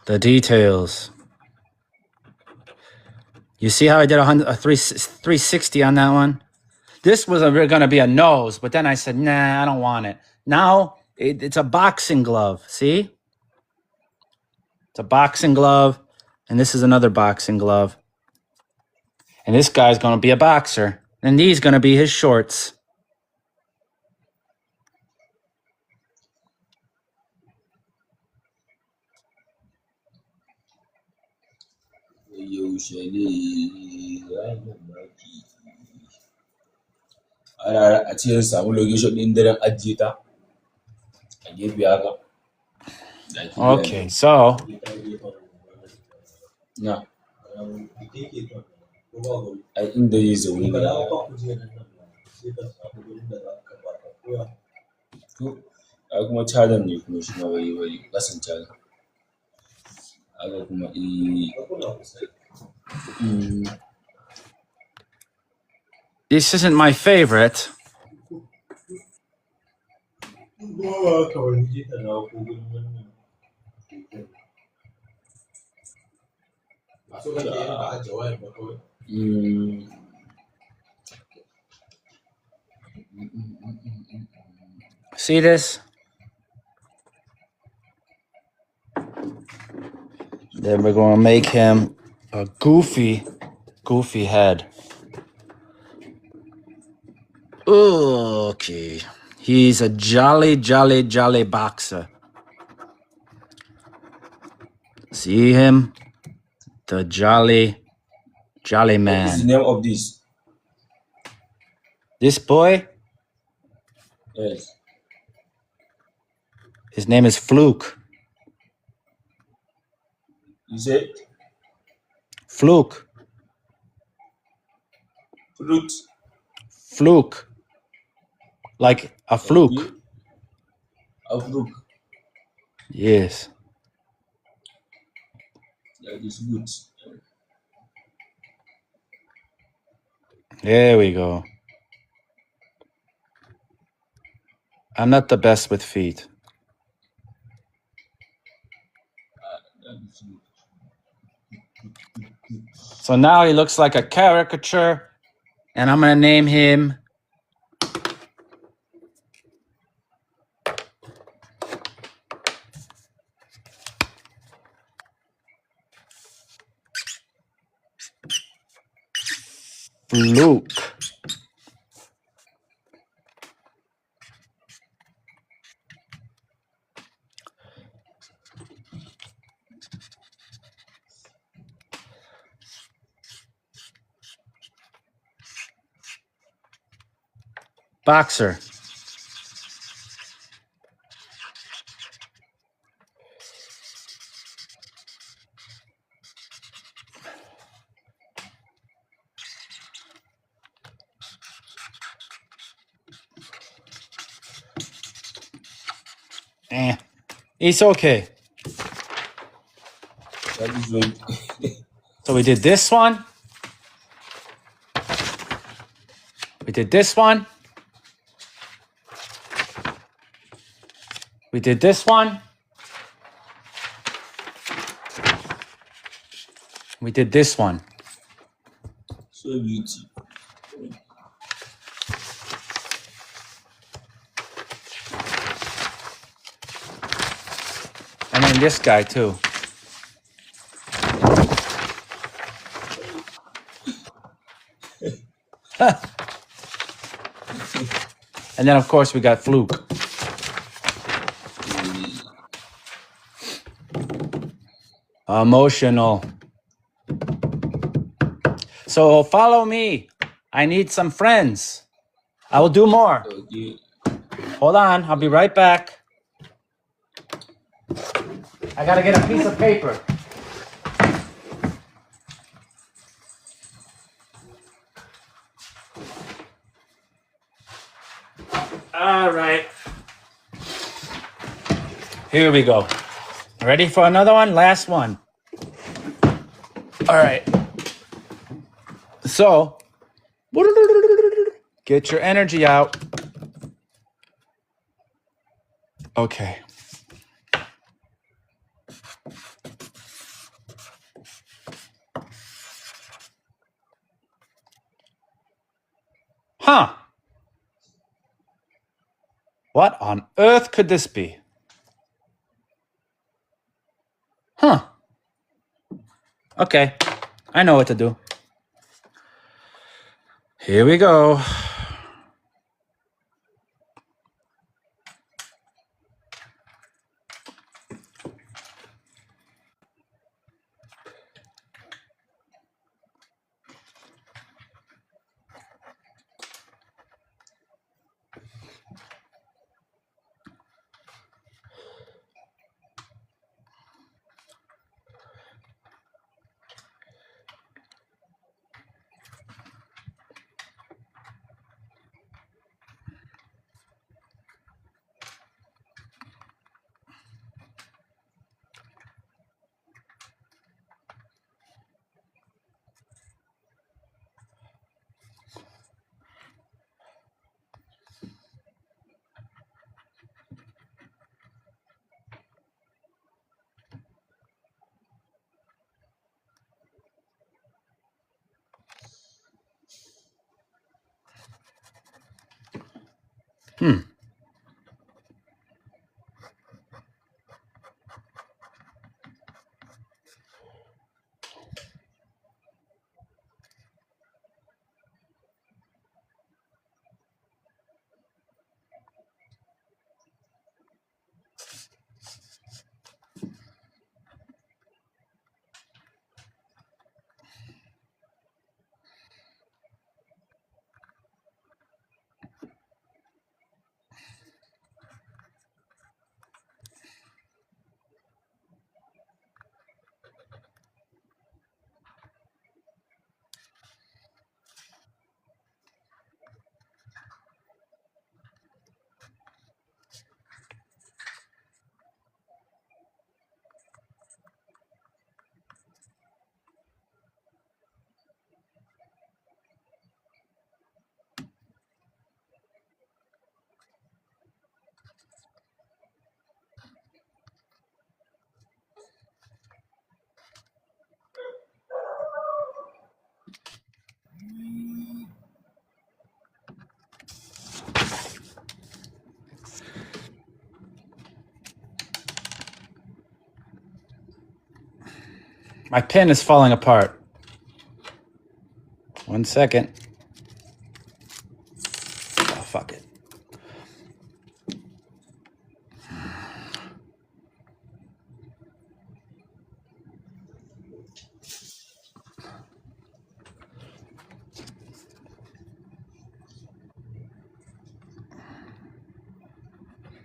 The details. You see how I did a 360 on that one? This was going to be a nose, but then I said, nah, I don't want it. Now it's a boxing glove. See? It's a boxing glove, and this is another boxing glove. And this guy's going to be a boxer, and these going to be his shorts. A ce samu location din daren ajiye ta a gefe haka. Okay, so na a inda yi zaune ne. A kuma cajan ne kuma shi ma bai kasan cajan. Haka kuma this isn't my favorite. See this? Then we're going to make him a goofy head. Okay. He's a jolly boxer. See him? The jolly man. What's the name of this? This boy? Yes. His name is Fluke. You said? Fluke. Fruit. Fluke. Like a fluke. Okay. A fluke. Yes. That is good. There we go. I'm not the best with feet. So now he looks like a caricature, and I'm going to name him Fluke. Boxer. It's okay. That is right. So we did this one. We did this one. We did this one. We did this one. So beauty. And then this guy too. And then of course we got Fluke. Emotional. So follow me. I need some friends. I will do more. Okay. Hold on, I'll be right back. I gotta get a piece of paper. All right. Here we go. Ready for another one? Last one. All right. So, get your energy out. Okay. Huh. What on earth could this be? Huh. Okay. I know what to do. Here we go. My pen is falling apart. 1 second. Oh, fuck it.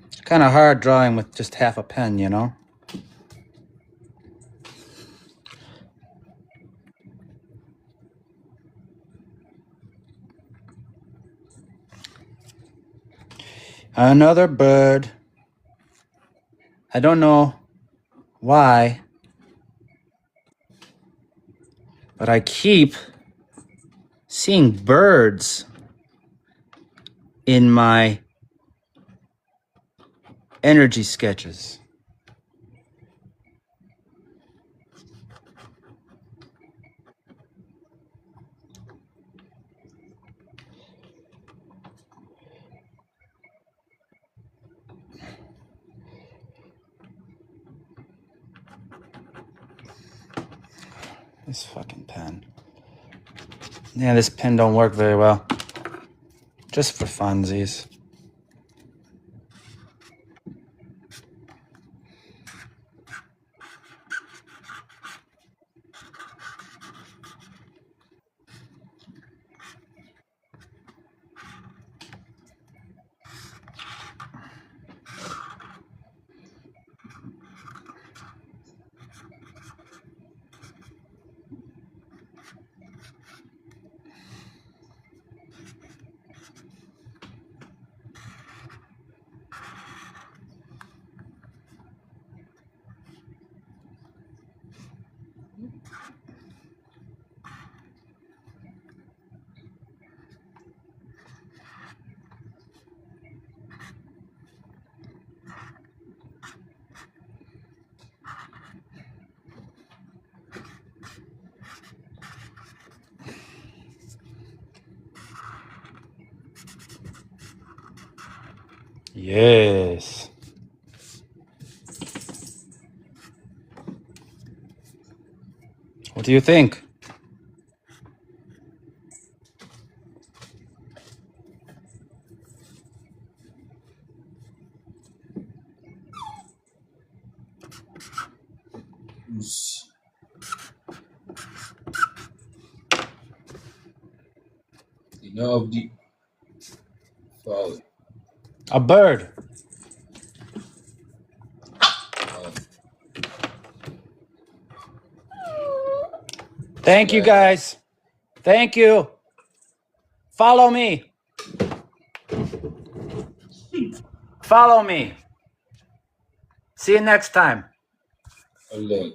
It's kind of hard drawing with just half a pen, you know? Another bird. I don't know why, but I keep seeing birds in my energy sketches. This fucking pen. Yeah, this pen don't work very well. Just for funsies. Yes. What do you think? Enough of the fall. A bird. Thank you, guys. Thank you. Follow me. Follow me. See you next time. Allah.